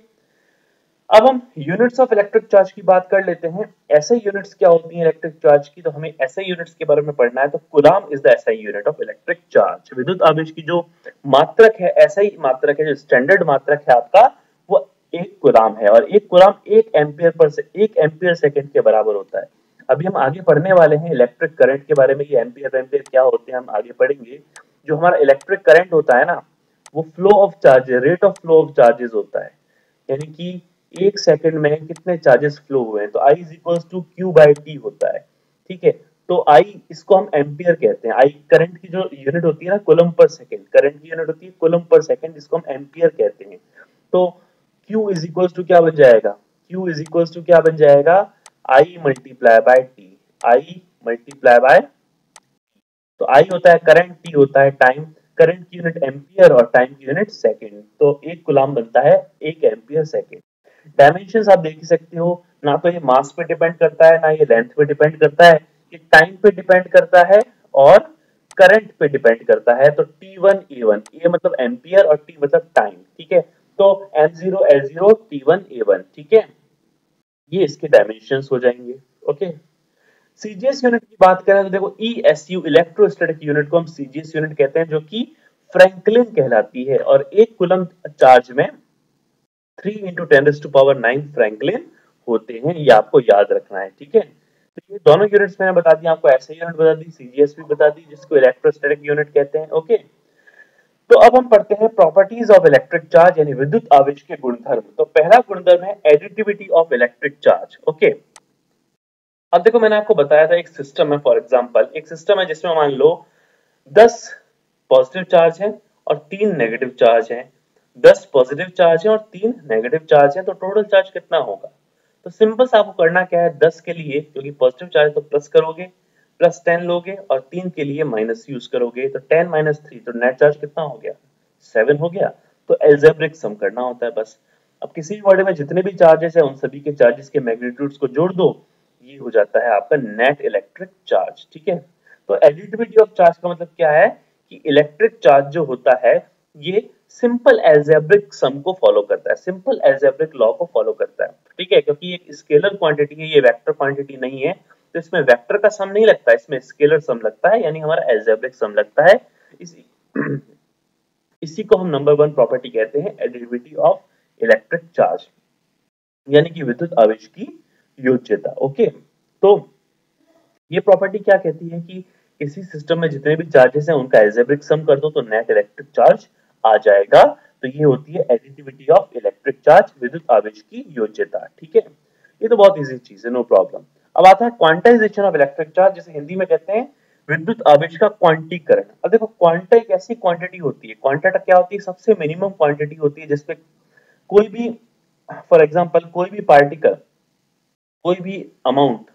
अब हम यूनिट्स ऑफ इलेक्ट्रिक चार्ज की बात कर लेते हैं। एसआई यूनिट्स क्या होती हैं इलेक्ट्रिक चार्ज की, तो हमें एसआई यूनिट्स के बारे में पढ़ना है। तो coulomb is the SI unit of electric charge. विद्युत आवेश की जो मात्रक है, एसआई मात्रक है, जो स्टैंडर्ड मात्रक है आपका, वो 1 कूलम्ब है, और 1 कूलम्ब 1 एम्पियर सेकंड के बराबर होता है। अभी हम आगे पढ़ने वाले हैं इलेक्ट्रिक करंट के बारे में, ये एम्पियर एम्पियर क्या होते हैं हम आगे पढ़ेंगे। जो हमारा इलेक्ट्रिक करंट होता है ना, वो flow of charge, rate of flow of charges होता है, यानी कि 1 सेकंड में कितने चार्जेस फ्लो हुए हैं। तो I is equal to Q by T होता है, ठीक है। तो I, इसको हम एम्पियर कहते हैं। I करंट की जो यूनिट होती है ना, कूलम्ब पर सेकंड, करंट की यूनिट होती है कूलम्ब पर सेकंड, जिसको हम एम्पियर कहते हैं। तो Q इज इक्वल टू क्या बन जाएगा, Q इज इक्वल टू क्या बन जाएगा, I multiply by T, I multiply by, तो I होता है करंट, T होता है टाइम, करंट की यूनिट एम्पियर और टाइम की यूनिट सेकंड। तो 1 कूलम्ब बनता है 1 एम्पियर सेकंड। डायमेंशंस आप देख ही सकते हो, ना तो ये मास पे डिपेंड करता है, ना ये लेंथ पे डिपेंड करता है, ये टाइम पे डिपेंड करता है और करंट पे डिपेंड करता है। तो T1 A1, A मतलब एम्पियर और T मतलब टाइम, ठीक है। तो M0 L0 T1 A1, ठीक है, ये इसके डायमेंशंस हो जाएंगे। ओके, सीजीएस यूनिट की बात करें तो देखो, ESU इलेक्ट्रोस्टैटिक यूनिट को हम सीजीएस यूनिट कहते हैं, जो कि फ्रैंकलिन कहलाती है। और 1 कूलम्ब चार्ज में 3 × 10⁹ फ्रैंकलिन होते हैं, ये आपको याद रखना है, ठीक है। तो ये दोनों यूनिट्स मैंने बता दी आपको, ऐसे यूनिट बता दी, सीजीएस भी बता दी, जिसको इलेक्ट्रोस्टैटिक यूनिट कहते हैं। ओके, तो अब हम पढ़ते हैं प्रॉपर्टीज ऑफ इलेक्ट्रिक चार्ज, यानी विद्युत आवेश के गुणधर्म। तो पहला गुणधर्म है additivity of electric charge. Okay, अब देखो मैंने आपको बताया था एक सिस्टम है, फॉर एग्जांपल एक सिस्टम है जिसमें मान लो 10 पॉजिटिव चार्ज है और 3 नेगेटिव चार्ज है, 10 पॉजिटिव चार्ज है और 3 नेगेटिव चार्ज है, तो टोटल चार्ज कितना होगा। तो सिंपल सा आपको करना क्या है, 10 के लिए क्योंकि पॉजिटिव चार्ज तो प्लस करोगे, प्लस 10 लोगे, और 3 के लिए माइनस यूज करोगे, तो 10 माइनस 3, तो नेट चार्ज कितना हो गया, 7 हो गया। तो एल्जेब्रिक सम करना होता है बस। अब किसी भी बॉडी में जितने भी चार्जेस है, उन सभी के चार्जेस के मैग्नीट्यूड्स को जोड़ दो, ये हो जाता है आपका नेट इलेक्ट्रिक चार्ज, ठीक है। तो एडिटिविटी ऑफ चार्ज का मतलब क्या है कि इलेक्ट्रिक चार्ज जो होता है, ये सिंपल एल्जेब्रिक सम को फॉलो करता है, सिंपल एल्जेब्रिक लॉ को फॉलो करता है, ठीक है। क्योंकि ये स्केलर क्वांटिटी है, ये वेक्टर क्वांटिटी नहीं है, तो इसमें वेक्टर का सम नहीं लगता, इसमें स्केलर सम लगता है, यानी हमारा एल्जेब्रिक सम लगता है। इसी इसी को हम नंबर 1 प्रॉपर्टी कहते हैं, एडिटिविटी ऑफ इलेक्ट्रिक चार्ज, यानी कि विद्युत आवेश की योज्यता। ओके, तो ये प्रॉपर्टी क्या कहती है कि किसी सिस्टम में जितने भी चार्जेस हैं उनका एल्जेब्रिक सम कर दो तो नेट इलेक्ट्रिक चार्ज आ जाएगा। तो ये होती है एडिटिविटी ऑफ इलेक्ट्रिक चार्ज, विद्युत आवेश की योज्यता, ठीक है। ये तो बहुत इजी चीज है, नो प्रॉब्लम। अब आता है क्वांटाइजेशन ऑफ इलेक्ट्रिक चार्ज, जिसे हिंदी में कहते हैं विद्युत आवेश का क्वांटीकरण। अब देखो, क्वांटा एक ऐसी क्वांटिटी होती है, क्वांटा क्या होती है, सबसे मिनिमम क्वांटिटी होती है जिसपे कोई भी, फॉर एग्जांपल कोई भी पार्टिकल, कोई भी अमाउंट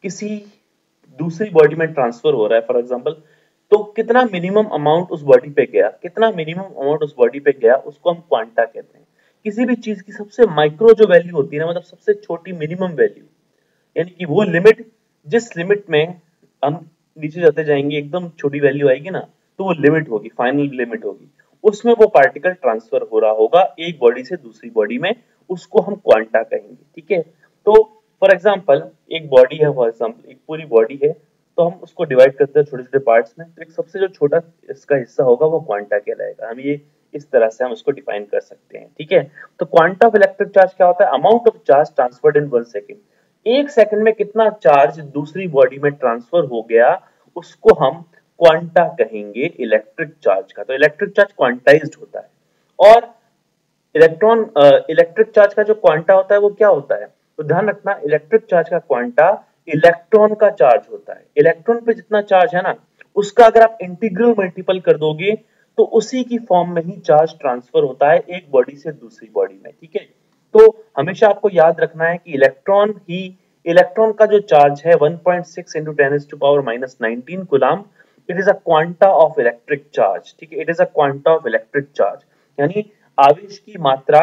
किसी दूसरी बॉडी में ट्रांसफर हो रहा है, फॉर एग्जांपल, तो कितना मिनिमम अमाउंट उस बॉडी पे गया, कितना मिनिमम अमाउंट उस बॉडी पे गया, उसको हम क्वांटा कहते हैं। किसी भी चीज की सबसे माइक्रो जो वैल्यू होती है ना, मतलब सबसे छोटी मिनिमम वैल्यू, यानी कि वो लिमिट, जिस लिमिट में हम नीचे जाते जाएंगे एकदम छोटी वैल्यू आएगी ना, तो वो लिमिट होगी, फाइनल लिमिट होगी, उसमें वो पार्टिकल ट्रांसफर हो रहा होगा एक बॉडी से दूसरी बॉडी में, उसको हम क्वांटा कहेंगे, ठीक है। तो फॉर एग्जांपल एक बॉडी है, फॉर एग्जांपल एक पूरी बॉडी है, तो हम उसको डिवाइड करते हैं छोटे छोटे पार्ट्स में, तो एक सबसे जो छोटा इसका हिस्सा होगा वो क्वांटा कहलाएगा। हम ये इस तरह से हम उसको डिफाइन कर सकते हैं, ठीक है। तो क्वांटा ऑफ इलेक्ट्रिक चार्ज क्या होता है? Amount of charge transferred in 1 second. 1 second में कितना चार्ज दूसरी बॉडी में ट्रांसफर हो गया, उसको हम क्वांटा कहेंगे इलेक्ट्रिक चार्ज का। तो इलेक्ट्रिक चार्ज क्वांटाइज्ड होता है। और इलेक्ट्रिक चार्ज का जो क्वांटा होता है वो क्या होता है? तो ध्यान रखना, इलेक्ट्रिक चार्ज का क्वांटा इलेक्ट्रॉन का चार्ज होता है। इलेक्ट्रॉन पे जितना चार्ज है ना, उसका अगर आप इंटीग्रल मल्टीपल कर दोगे तो उसी की फॉर्म में ही चार्ज ट्रांसफर होता है एक बॉडी से दूसरी बॉडी में, ठीक है। तो हमेशा आपको याद रखना है कि इलेक्ट्रॉन का जो चार्ज है 1.6 into 10⁻⁻19 coulomb, it is a quanta of electric charge, ठीक है। It is a quanta of electric charge, यानी आवेश की मात्रा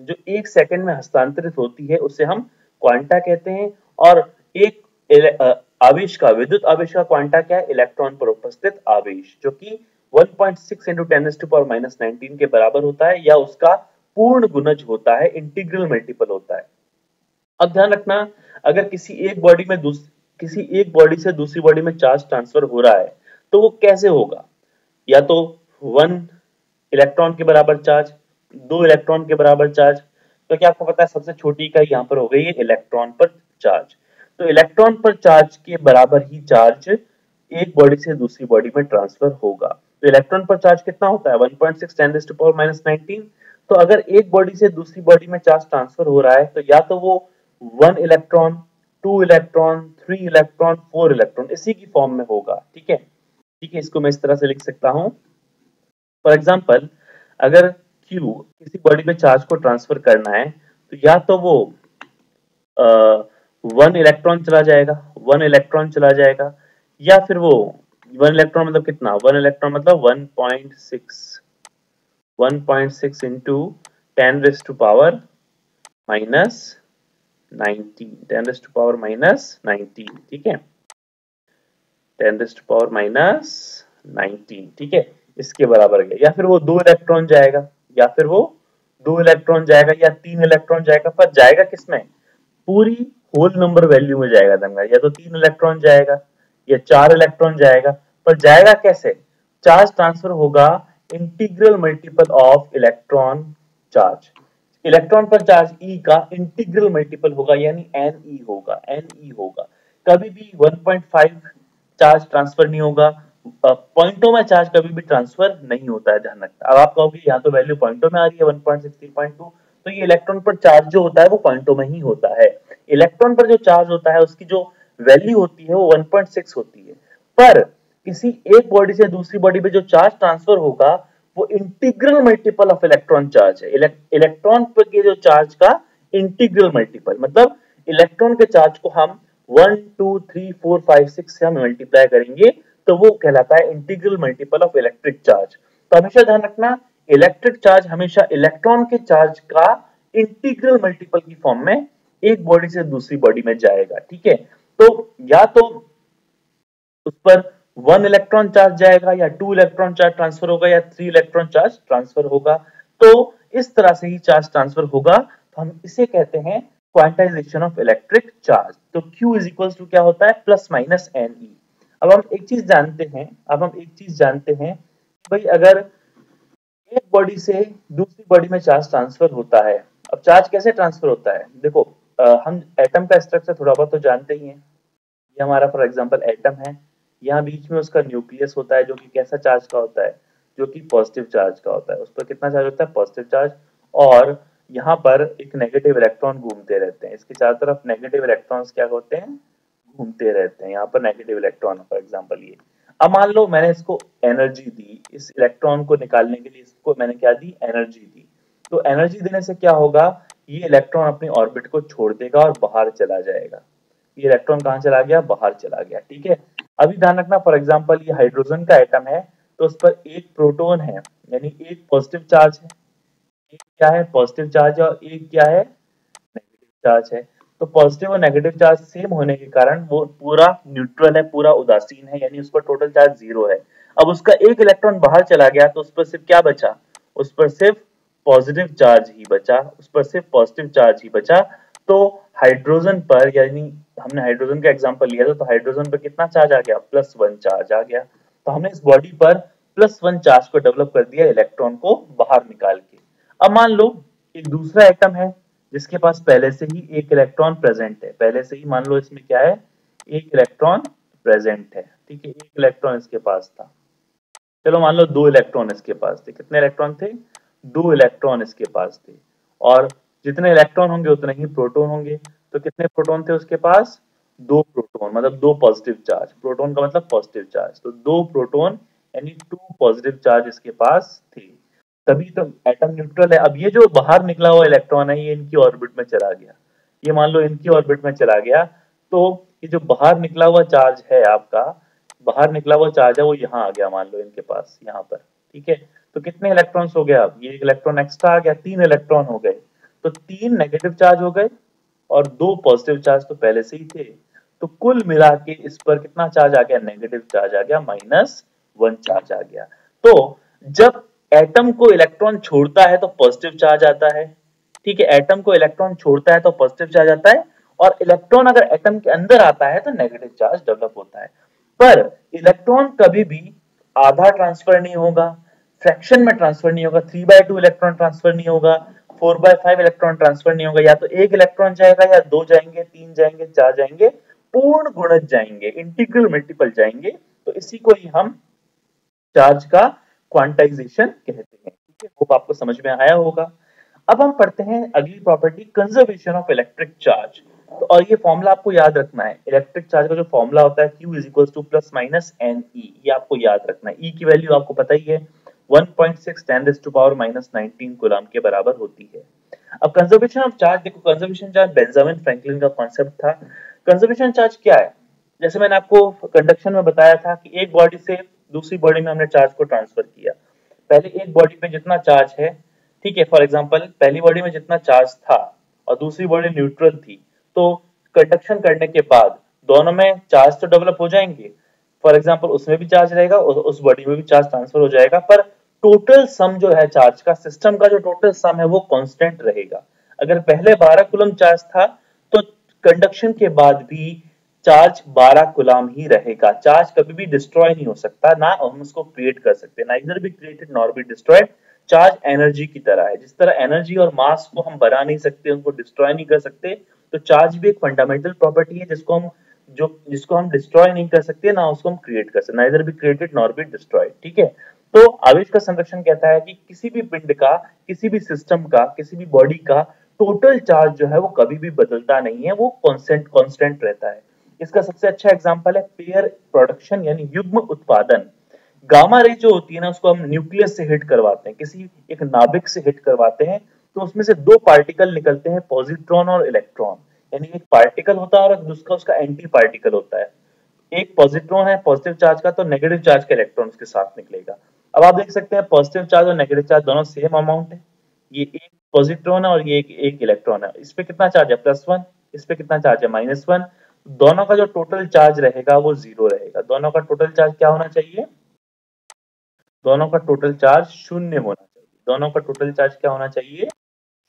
जो 1 सेकंड में हस्तांतरित होती है उसे हम क्वांटा कहते हैं। और एक आवेश का, विद्युत आवेश का क्वांटा क्या है? इलेक्ट्रॉन पर उपस्थित आवेश, जो कि 1.6 into 10⁻⁻19 के बराबर होता है, या उसका पूर्ण गुणज होता है, इंटीग्रल मल्टीपल होता है। अब ध्यान रखना, अगर किसी एक बॉडी से दूसरी बॉडी में चार्ज ट्रांसफर हो रहा है तो वो कैसे होगा? या तो 1 इलेक्ट्रॉन के बराबर चार्ज, 2 इलेक्ट्रॉन के बराबर चार्ज, क्योंकि आपको पता है सबसे छोटी इकाई यहाँ पर हो गई है इलेक्ट्रॉन पर चार्ज। तो इलेक्ट्रॉन पर चार्ज के बराबर ही चार्ज एक बॉडी से दूसरी बॉडी में ट्रांसफर होगा। तो इलेक्ट्रॉन पर चार्ज कितना होता है? 1.6 10⁻⁻19। तो अगर एक बॉडी से दूसरी बॉडी में चार्ज ट्रांसफर हो रहा है तो या तो वो 1 इलेक्ट्रॉन, 2 इलेक्ट्रॉन, 3 इलेक्ट्रॉन, 4 इलेक्ट्रॉन इसी की फॉर्म में होगा, ठीक है। ठीक है, इसको मैं इस तरह से लिख सकता हूं। फॉर एग्जाम्पल, अगर Q किसी बॉडी में चार्ज को ट्रांसफर करना है तो या तो वो 1 इलेक्ट्रॉन चला जाएगा, 1 इलेक्ट्रॉन चला जाएगा, या फिर वो 1 इलेक्ट्रॉन मतलब कितना? 1 इलेक्ट्रॉन मतलब 1.6 into 10 raised to power minus 19, 10 raised to power minus 19, ठीक है, 10 raised to power minus 19, ठीक है, इसके बराबर गया। या फिर वो 2 इलेक्ट्रॉन जाएगा, या फिर वो 2 इलेक्ट्रॉन जाएगा, या 3 इलेक्ट्रॉन जाएगा, पर जाएगा किसमें? पूरी होल नंबर वैल्यू में जाएगा दंगा। या तो 3 इलेक्ट्रॉन जाएगा या 4 इलेक्ट्रॉन जाएगा, पर जाएगा कैसे? चार्ज ट्रांसफर होगा integral multiple of electron charge. Electron पर चार्ज E का इंटीग्रल मल्टीपल होगा, यानी Ne होगा। कभी भी 1.5 चार्ज ट्रांसफर नहीं होगा। पॉइंटों में चार्ज कभी भी ट्रांसफर नहीं होता है, ध्यान रखना। अब आप कहोगे यहाँ तो वैल्यू पॉइंटों में आ रही है 1.6 3.2, तो ये इलेक्ट्रॉन पर चार्ज जो होता है वो पॉइंटों में ही होता है। इलेक्ट्रॉन पर जो चार्ज होता है उसकी जो वैल्यू होती है वो 1.6 होती है, पर किसी एक बॉडी से दूसरी बॉडी में जो चार्ज ट्रांसफर होगा वो integral multiple of electron charge है। इलेक्ट्रॉन पर के जो चार्ज का इंटीग्रल मल्टीपल, मतलब इलेक्ट्रॉन के चार्ज को हम 1 2 3 4 5 6 से हम मल्टीप्लाई करेंगे तो वो कहलाता है integral multiple of electric charge. तो हमेशा ध्यान रखना, इलेक्ट्रिक चार्ज हमेशा इलेक्ट्रॉन के चार्ज का इंटीग्रल मल्टीपल की फॉर्म में एक बॉडी से दूसरी बॉडी में जाएगा, ठीक है। तो या तो उस पर 1 इलेक्ट्रॉन चार्ज जाएगा, या 2 इलेक्ट्रॉन चार्ज ट्रांसफर होगा, या 3 इलेक्ट्रॉन चार्ज ट्रांसफर होगा। तो इस तरह से ही चार्ज ट्रांसफर होगा, तो हम इसे कहते हैं क्वांटाइजेशन ऑफ इलेक्ट्रिक चार्ज। तो Q इज इक्वल टू क्या होता है? Plus minus Ne। अब हम एक चीज जानते हैं, भाई अगर एक बॉडी से दूसरी बॉडी में चार्ज ट्रांसफर होता है। अब चार्ज कैसे ट्रांसफर होता है? देखो, हम एटम का स्ट्रक्चर थोड़ा बहुत तो जानते ही हैं। ये हमारा फॉर एग्जांपल एटम है, यहाँ बीच में उसका न्यूक्लियस होता है जो कि कैसा चार्ज का होता है? जो कि पॉजिटिव चार्ज का होता है। उस पर कितना चार्ज होता है? Positive charge. और यहाँ पर एक नेगेटिव इलेक्ट्रॉन घूमते रहते हैं, इसके चारों तरफ नेगेटिव इलेक्ट्रॉन्स क्या होते हैं? घूमते रहते हैं। यहाँ पर नेगेटिव इलेक्ट्रॉन फॉर एग्जांपल ये। अब मान लो मैंने इसको एनर्जी दी, इस इलेक्ट्रॉन को निकालने के लिए इसको मैंने क्या दी? एनर्जी दी। तो एनर्जी देने से क्या होगा? ये इलेक्ट्रॉन अपनी ऑर्बिट को छोड़ देगा और बाहर चला जाएगा। ये इलेक्ट्रॉन कहाँ चला गया? बाहर चला गया, ठीक है। अभी ध्यान रखना, फॉर एग्जांपल ये हाइड्रोजन का एटम है, तो उस पर एक प्रोटॉन है, यानी एक पॉजिटिव चार्ज है, एक क्या है? पॉजिटिव चार्ज, और एक क्या है? नेगेटिव चार्ज है। तो पॉजिटिव और नेगेटिव चार्ज सेम होने के कारण वो पूरा न्यूट्रल है, पूरा उदासीन है, यानी उस पर टोटल चार्ज 0 है। अब उसका एक इलेक्ट्रॉन बाहर चला गया तो उस पर सिर्फ क्या बचा? उस पर सिर्फ पॉजिटिव चार्ज ही बचा, उस पर सिर्फ पॉजिटिव चार्ज ही बचा। तो हाइड्रोजन पर, यानी हमने हाइड्रोजन का एग्जांपल लिया था, तो हाइड्रोजन पर कितना चार्ज आ गया? +1 चार्ज आ गया। तो हमने इस बॉडी पर +1 चार्ज को डेवलप कर दिया इलेक्ट्रॉन को बाहर निकाल के। अब मान लो एक दूसरा एटम है जिसके पास पहले से ही एक इलेक्ट्रॉन प्रेजेंट है, पहले से ही मान लो इसमें क्या है, एक इलेक्ट्रॉन प्रेजेंट है, ठीक है, एक इलेक्ट्रॉन इसके पास था। चलो मान लो 2 इलेक्ट्रॉन इसके पास थे, कितने इलेक्ट्रॉन थे, 2 इलेक्ट्रॉन इसके पास थे, और जितने इलेक्ट्रॉन होंगे उतने ही प्रोटॉन होंगे, तो कितने प्रोटॉन थे उसके पास, 2 प्रोटॉन, मतलब 2 पॉजिटिव चार्ज, प्रोटॉन का मतलब पॉजिटिव चार्ज, तो 2 प्रोटॉन यानी 2 पॉजिटिव चार्ज इसके पास थे, तभी तो एटम न्यूट्रल है। अब ये जो बाहर निकला हुआ इलेक्ट्रॉन है ये इनकी ऑर्बिट में चला गया, ये मान लो इनकी ऑर्बिट में चला गया, तो ये जो बाहर निकला हुआ चार्ज है आपका, बाहर निकला हुआ चार्ज है वो यहाँ आ गया, मान लो इनके पास यहाँ पर, ठीक है, तो कितने इलेक्ट्रॉन्स हो गए, अब ये एक इलेक्ट्रॉन एक्स्ट्रा आ गया, 3 इलेक्ट्रॉन हो गए, तो 3 नेगेटिव चार्ज हो गए और 2 पॉजिटिव चार्ज तो पहले से ही थे, तो कुल मिला के इस पर कितना चार्ज आ गया, नेगेटिव चार्ज आ गया, -1 चार्ज आ गया। तो जब एटम को इलेक्ट्रॉन छोड़ता है तो पॉजिटिव चार्ज आता है, ठीक है, एटम को इलेक्ट्रॉन छोड़ता है तो पॉजिटिव चार्ज आता है, और इलेक्ट्रॉन अगर एटम के अंदर आता है तो नेगेटिव चार्ज डेवलप होता है। पर इलेक्ट्रॉन कभी भी आधा ट्रांसफर नहीं होगा, फ्रैक्शन में ट्रांसफर नहीं होगा, 3/2 इलेक्ट्रॉन ट्रांसफर नहीं होगा, 4/5 इलेक्ट्रॉन ट्रांसफर नहीं होगा, या तो एक इलेक्ट्रॉन जाएगा या 2 जाएंगे, 3 जाएंगे, 4 जाएंगे, पूर्ण गुणज जाएंगे, इंटीग्रल मल्टीपल जाएंगे, तो इसी को ही हम चार्ज का क्वांटाइजेशन कहते हैं, ठीक है, होप आपको समझ में आया होगा। अब हम पढ़ते हैं अगली property, conservation of electric charge. तो और ये फॉर्मूला आपको याद रखना है, इलेक्ट्रिक चार्ज का जो फॉर्मूला होता है Q = +- ये आपको याद रखना है। E की वैल्यू आपको पता ही है 1.6 10⁻⁹ कूलम के बराबर होती है। अब कंजर्वेशन ऑफ चार्ज देखो, कंजर्वेशन चार्ज बेंजामिन फ्रैंकलिन का कॉन्सेप्ट था। कंजर्वेशन चार्ज क्या है, जैसे मैंने आपको कंडक्शन में बताया था कि एक बॉडी से दूसरी बॉडी में हमने चार्ज को ट्रांसफर किया, पहले एक बॉडी में जितना चार्ज है, ठीक है, फॉर एग्जांपल पहली बॉडी में जितना चार्ज था और दूसरी बॉडी न्यूट्रल थी, तो कंडक्शन करने के बाद दोनों में चार्ज तो डेवलप हो जाएंगे, फॉर एग्जांपल उसमें भी चार्ज रहेगा और उस बॉडी में भी चार्ज ट्रांसफर हो जाएगा, पर टोटल सम जो है चार्ज का, सिस्टम का जो टोटल सम है वो कांस्टेंट रहेगा। अगर पहले 12 कूलम चार्ज था तो कंडक्शन के बाद भी चार्ज 12 कूलम ही रहेगा, चार्ज कभी भी डिस्ट्रॉय नहीं हो सकता, ना हम उसको क्रिएट कर सकते, neither be created nor be destroyed. Charge energy की तरह है, जिस तरह एनर्जी और मास को हम बना नहीं सकते, उनको डिस्ट्रॉय नहीं कर सकते, तो चार्ज भी एक फंडामेंटल प्रॉपर्टी है जिसको हम डिस्ट्रॉय नहीं कर सकते, ना उसको हम क्रिएट कर सकते, neither be created nor be destroyed, ठीक है। तो आवेश का संरक्षण कहता है कि किसी भी पिंड का, किसी भी सिस्टम का, किसी भी बॉडी का टोटल चार्ज जो है वो कभी भी बदलता नहीं है, वो कांस्टेंट रहता है। इसका सबसे अच्छा एग्जांपल है पेयर प्रोडक्शन यानी युग्म उत्पादन। गामा रे जो होती है ना, उसको हम न्यूक्लियस से हिट करवाते हैं, किसी एक नाभिक से हिट करवाते हैं, तो उसमें से 2 पार्टिकल निकलते हैं, पॉजिट्रॉन और इलेक्ट्रॉन, यानी एक पार्टिकल होता है और दूसरा उसका एंटी पार्टिकल होता है। एक पॉजिट्रॉन है पॉजिटिव चार्ज का, तो नेगेटिव चार्ज का इलेक्ट्रॉन उसके साथ निकलेगा। अब आप देख सकते हैं पॉजिटिव चार्ज और नेगेटिव चार्ज दोनों सेम अमाउंट है, ये एक पॉजिट्रॉन है और ये एक इलेक्ट्रॉन है, इस पे कितना चार्ज है, +1, इस पे कितना चार्ज है, -1, दोनों का जो टोटल चार्ज रहेगा वो 0 रहेगा, दोनों का टोटल चार्ज क्या होना चाहिए, दोनों का टोटल चार्ज 0 होना चाहिए, दोनों का टोटल चार्ज क्या होना चाहिए,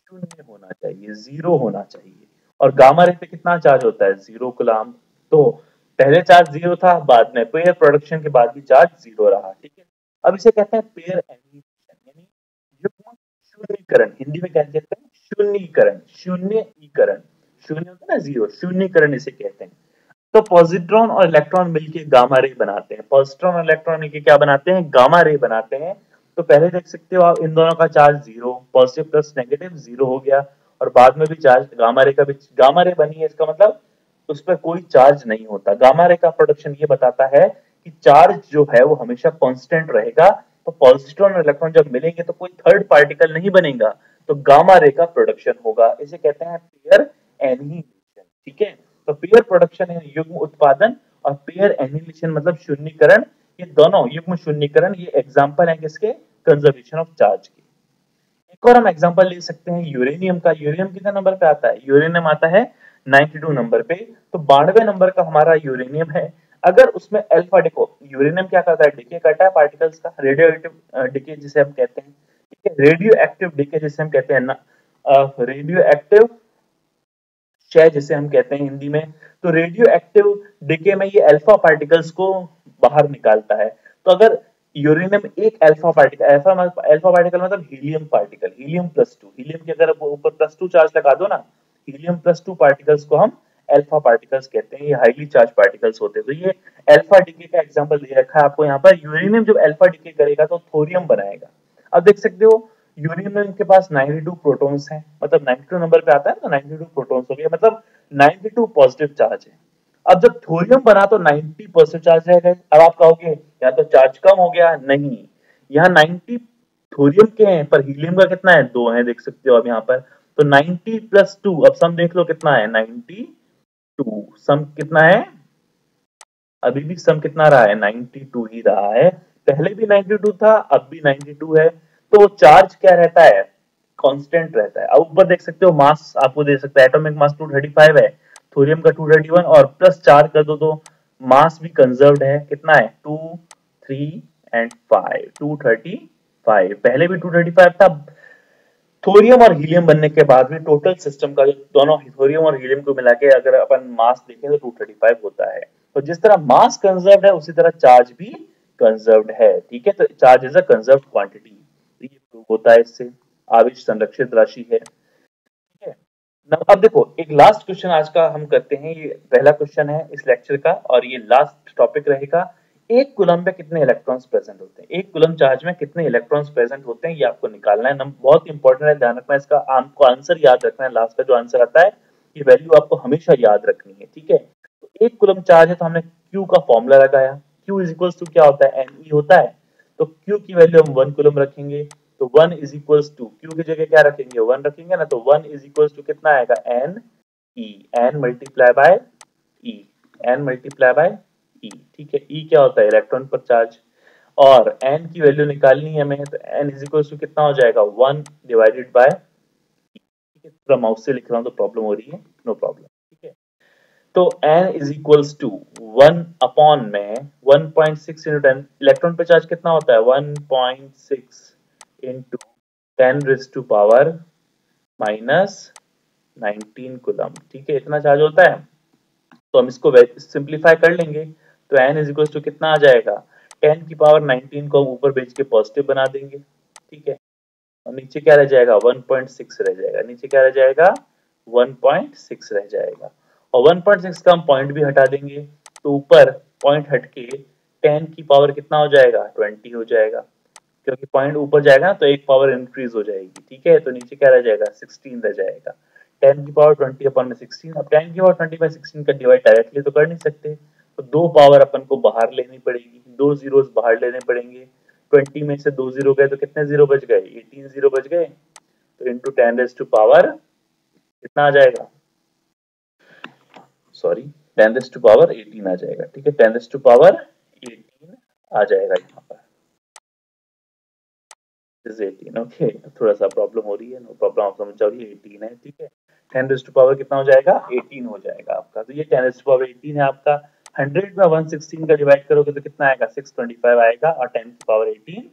0 होना चाहिए, 0 होना चाहिए। और गामा रे पे कितना चार्ज होता है, 0 कूलम, तो पहले चार्ज 0 था, बाद में पेयर प्रोडक्शन के बाद भी चार्ज 0 रहा, ठीक है। अब इसे कहते हैं पेयर एनिहिलेशन, यानी युग्म शून्यीकरण, हिंदी में क्या कहते हैं, शून्यीकरण, शून्यीकरण, शून्य होता है ना 0, शून्यीकरण इसे कहते हैं। तो पॉजिट्रॉन और इलेक्ट्रॉन मिलकर गामा रे बनाते हैं, पॉजिट्रॉन और इलेक्ट्रॉन मिलकर क्या बनाते हैं, गामा रे बनाते हैं। तो पहले देख सकते हो आप इन दोनों का चार्ज 0, पॉजिटिव प्लस नेगेटिव 0 हो गया, और बाद में भी चार्ज गामा रे का भी, गामा रे बनी है इसका मतलब उस पर कोई चार्ज नहीं होता। गामा रे का प्रोडक्शन ये बताता है कि चार्ज जो है वो हमेशा कांस्टेंट रहेगा, तो पॉजिट्रॉन और इलेक्ट्रॉन जब मिलेंगे तो कोई थर्ड पार्टिकल नहीं बनेगा, तो गामा रे का प्रोडक्शन होगा, इसे कहते हैं पेयर एनिहिलेशन, ठीक है। तो पेयर प्रोडक्शन है युग्म उत्पादन, और पेयर एनिहिलेशन मतलब शून्यीकरण, ये दोनों युग्म शून्यीकरण ये एग्जांपल है किसके, कंजर्वेशन ऑफ चार्ज के। एक और हम एग्जांपल ले सकते हैं यूरेनियम का। यूरेनियम कितने नंबर पे आता है, यूरेनियम आता है 92 नंबर पे, तो 92 नंबर का हमारा यूरेनियम है। अगर उसमें अल्फा, देखो यूरेनियम क्या करता है, डिके करता है पार्टिकल्स का, रेडियो एक्टिव डिके जिसे हम कहते हैं, ठीक है, रेडियो एक्टिव डिके जिसे हम कहते हैं ना, रेडियो एक्टिव क्षय जिसे हम कहते हैं हिंदी में। तो रेडियो एक्टिव डिके में ये अल्फा पार्टिकल्स को बाहर निकालता है। तो अगर यूरेनियम एक अल्फा पार्टिकल, अल्फा पार्टिकल मतलब हीलियम पार्टिकल, हीलियम +2, हीलियम के अगर ऊपर +2 चार्ज लगा दो ना, हीलियम +2 पार्टिकल्स को हम अल्फा पार्टिकल्स कहते हैं, ये हाईली चार्ज पार्टिकल्स होते हैं। तो ये अल्फा डिके का एग्जांपल दे रखा है आपको यहाँ पर। यूरेनियम जब अल्फा डिके करेगा तो थोरियम बनाएगा। अब देख सकते हो यूरेनियम के पास 92 प्रोटॉन्स हैं, मतलब 92 नंबर पे आता है ना, 92 प्रोटॉन्स हो गया, मतलब 92 पॉजिटिव चार्ज है। अब जब थोरियम बना तो 90% चार्ज रह गए। अब आप कहोगे या तो चार्ज कम हो गया, नहीं, यहाँ 90 थोरियम के हैं पर हीलियम का कितना है, 2 है, देख सकते हो आप यहाँ पर। तो 90 + 2, अब सम देख लो कितना है, 92, सम कितना है, अभी भी सम कितना रहा है, 92 ही रहा है। पहले भी 92 था, अब भी 92 है। तो चार्ज क्या रहता है, कांस्टेंट रहता है। अब ऊपर देख सकते हो मास आपको दे सकता है, एटॉमिक मास 235 है, थोरियम का 231, और प्लस 4 कर दो तो मास भी कंजर्व्ड है, कितना है, 2, 3 एंड 5, 235। पहले भी 235 था। थोरियम और हीलियम बनने के बाद में टोटल सिस्टम का जो दोनों थोरियम और हीलियम को मिला के अगर अपन मास देखें तो 235 होता है। तो जिस तरह मास कंजर्व्ड है उसी तरह चार्ज भी कंजर्व्ड है, ठीक है। तो charge is a conserved quantity, ये प्रूव होता है इससे। आवेश संरक्षित राशि है, ठीक है। अब देखो एक लास्ट क्वेश्चन आज का हम करते हैं, ये पहला क्वेश्चन है इस लेक्चर का और ये लास्ट टॉपिक रहेगा। एक कूलम में कितने इलेक्ट्रॉन्स प्रेजेंट होते हैं, एक कूलम चार्ज में कितने इलेक्ट्रॉन्स प्रेजेंट होते हैं, ये आपको निकालना है। बहुत इंपॉर्टेंट है, ध्यान रखना है इसका, आपको आंसर याद रखना है। लास्ट का जो आंसर आता है ये वैल्यू आपको हमेशा याद रखनी है, ठीक है। तो एक कूलम चार्ज है तो हमने Q का फॉर्मूला लगाया, Q इज इक्वल्स टू क्या होता है, Ne होता है। तो Q की वैल्यू हम 1 कूलम रखेंगे, तो 1 इज इक्वल्स टू Q की जगह क्या रखेंगे, 1 रखेंगे ना, तो 1 इज इक्वल्स टू कितना आएगा, N multiply by E, N multiply by E, ठीक है। E क्या होता है, इलेक्ट्रॉन पर चार्ज, और N की वैल्यू निकालनी है हमें, तो N इज इक्वल्स टू कितना हो जाएगा, 1 डिवाइडेड बाय E, ठीक है। पूरा माउस से लिख रहा हूँ तो प्रॉब्लम हो रही है, नो प्रॉब्लम, ठीक है। तो N is equals to 1 upon में 1.6 इंटू 10, इलेक्ट्रॉन पे चार्ज कितना होता है, 1.6 into 10 raise to power -19 coulomb, ठीक है, इतना चार्ज होता है। तो हम इसको सिंप्लीफाई कर लेंगे, तो n इज इक्वल टू कितना आ जाएगा, 10 की पावर 19 को हम ऊपर भेज के पॉजिटिव बना देंगे, ठीक है। और नीचे क्या रह जाएगा, 1.6 रह जाएगा, नीचे क्या रह जाएगा, 1.6 रह जाएगा। और 1.6 का हम पॉइंट भी हटा देंगे, तो ऊपर पॉइंट हट के 10 की पावर कितना हो जाएगा, 20 हो जाएगा, क्योंकि पॉइंट ऊपर जाएगा ना तो एक पावर इंक्रीज हो जाएगी, ठीक है। तो नीचे क्या रह जाएगा, 16 रह जाएगा। 10 की पावर 20 अपॉन में 16, अब 10 की पावर 20 बाई 16 का डिवाइड डायरेक्टली तो कर नहीं सकते, तो दो पावर अपन को बाहर लेनी पड़ेगी, दो जीरोस बाहर लेने पड़ेंगे। 20 में से दो जीरो गए तो कितने जीरो बच गए, 18 जीरो बच गए। तो इंटू 10 रेज़ टू पावर कितना आ जाएगा, सॉरी 10 रेज़ टू पावर 18 आ जाएगा, ठीक है। 10 रेज़ टू पावर 18 आ जाएगा यहाँ पर, इज 18, ओके। थोड़ा सा प्रॉब्लम हो रही है, नो प्रॉब्लम, आप समझ जाओ, ये 18 है, ठीक है। 10 रेज़ टू पावर कितना हो जाएगा, 18 हो जाएगा आपका। तो ये 10 रेज़ टू पावर 18 है आपका। 100 में 116 का डिवाइड करोगे तो कितना आएगा, 625 आएगा, और 10 की पावर 18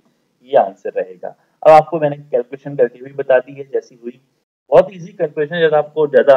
ये आंसर रहेगा। अब आपको मैंने कैलकुलेशन करके भी बता दी है जैसी हुई, बहुत इजी कैलकुलेशन, जब आपको ज्यादा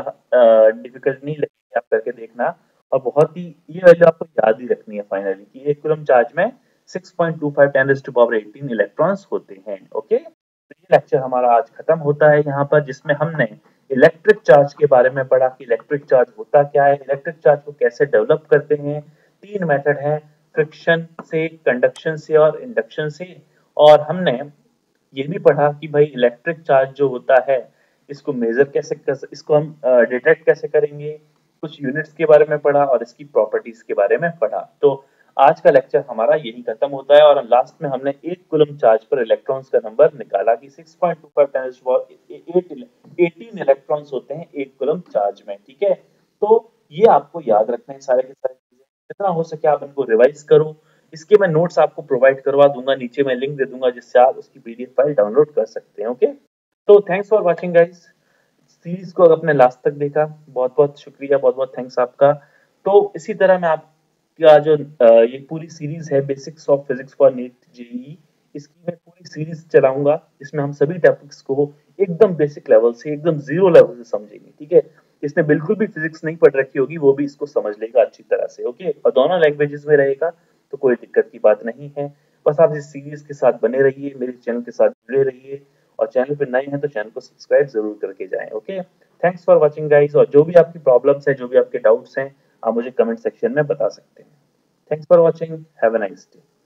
डिफिकल्ट नहीं लगेगी, आप करके देखना। और बहुत ही ये वैल्यू आपको याद ही रखनी है फाइनली, कि 1 कूलम चार्ज में 6.25 10 रेज़ टू पावर 18 इलेक्ट्रॉन्स होते हैं, ओके। तो ये लेक्चर हमारा आज खत्म होता है यहाँ पर, जिसमें हमने इलेक्ट्रिक चार्ज के बारे में पढ़ा कि इलेक्ट्रिक चार्ज होता क्या है, इलेक्ट्रिक चार्ज को कैसे डेवलप करते हैं। 3 मेथड है, फ्रिक्शन से, कंडक्शन से और इंडक्शन से। और हमने ये भी पढ़ा कि भाई इलेक्ट्रिक चार्ज जो होता है इसको मेजर कैसे इसको हम डिटेक्ट कैसे करेंगे, कुछ यूनिट्स के बारे में पढ़ा और इसकी प्रॉपर्टीज के बारे में पढ़ा। तो आज का लेक्चर हमारा यही खत्म होता है, और लास्ट में हमने 1 कूलम चार्ज पर इलेक्ट्रॉन्स का नंबर निकाला कि 6.25 10 18 इलेक्ट्रॉन्स होते हैं 1 कूलम चार्ज में, ठीक है। तो ये आपको याद रखना है सारे के सारे चीजें, जितना हो सके आप इनको रिवाइज करो। इसके मैं नोट्स आपको प्रोवाइड करवा दूंगा, नीचे मैं लिंक दे दूंगा जिससे आप उसकी पीडीएफ फाइल डाउनलोड कर सकते हैं, ओके। तो thanks for watching guys, series को अपने लास्ट तक देखा, बहुत बहुत शुक्रिया, बहुत बहुत थैंक्स आपका। तो इसी तरह मैं आपका जो ये पूरी सीरीज है basics of physics for NEET JEE, इसकी मैं पूरी सीरीज चलाऊंगा, इसमें हम सभी टॉपिक्स को एकदम बेसिक लेवल से, एकदम जीरो लेवल से समझेंगे, ठीक है। इसने बिल्कुल भी फिजिक्स नहीं पढ़ रखी होगी वो भी इसको समझ लेगा अच्छी तरह से, ओके। और दोनों लैंग्वेजेस में रहेगा, तो कोई दिक्कत की बात नहीं है। बस आप इस सीरीज के साथ बने रहिए, मेरे चैनल के साथ जुड़े रहिए और चैनल पे नए हैं तो चैनल को सब्सक्राइब जरूर करके जाएं। Okay, thanks for watching guys. और जो भी आपकी प्रॉब्लम्स है, जो भी आपके डाउट्स हैं, आप मुझे कमेंट सेक्शन में बता सकते हैं। Thanks for watching, have a nice day.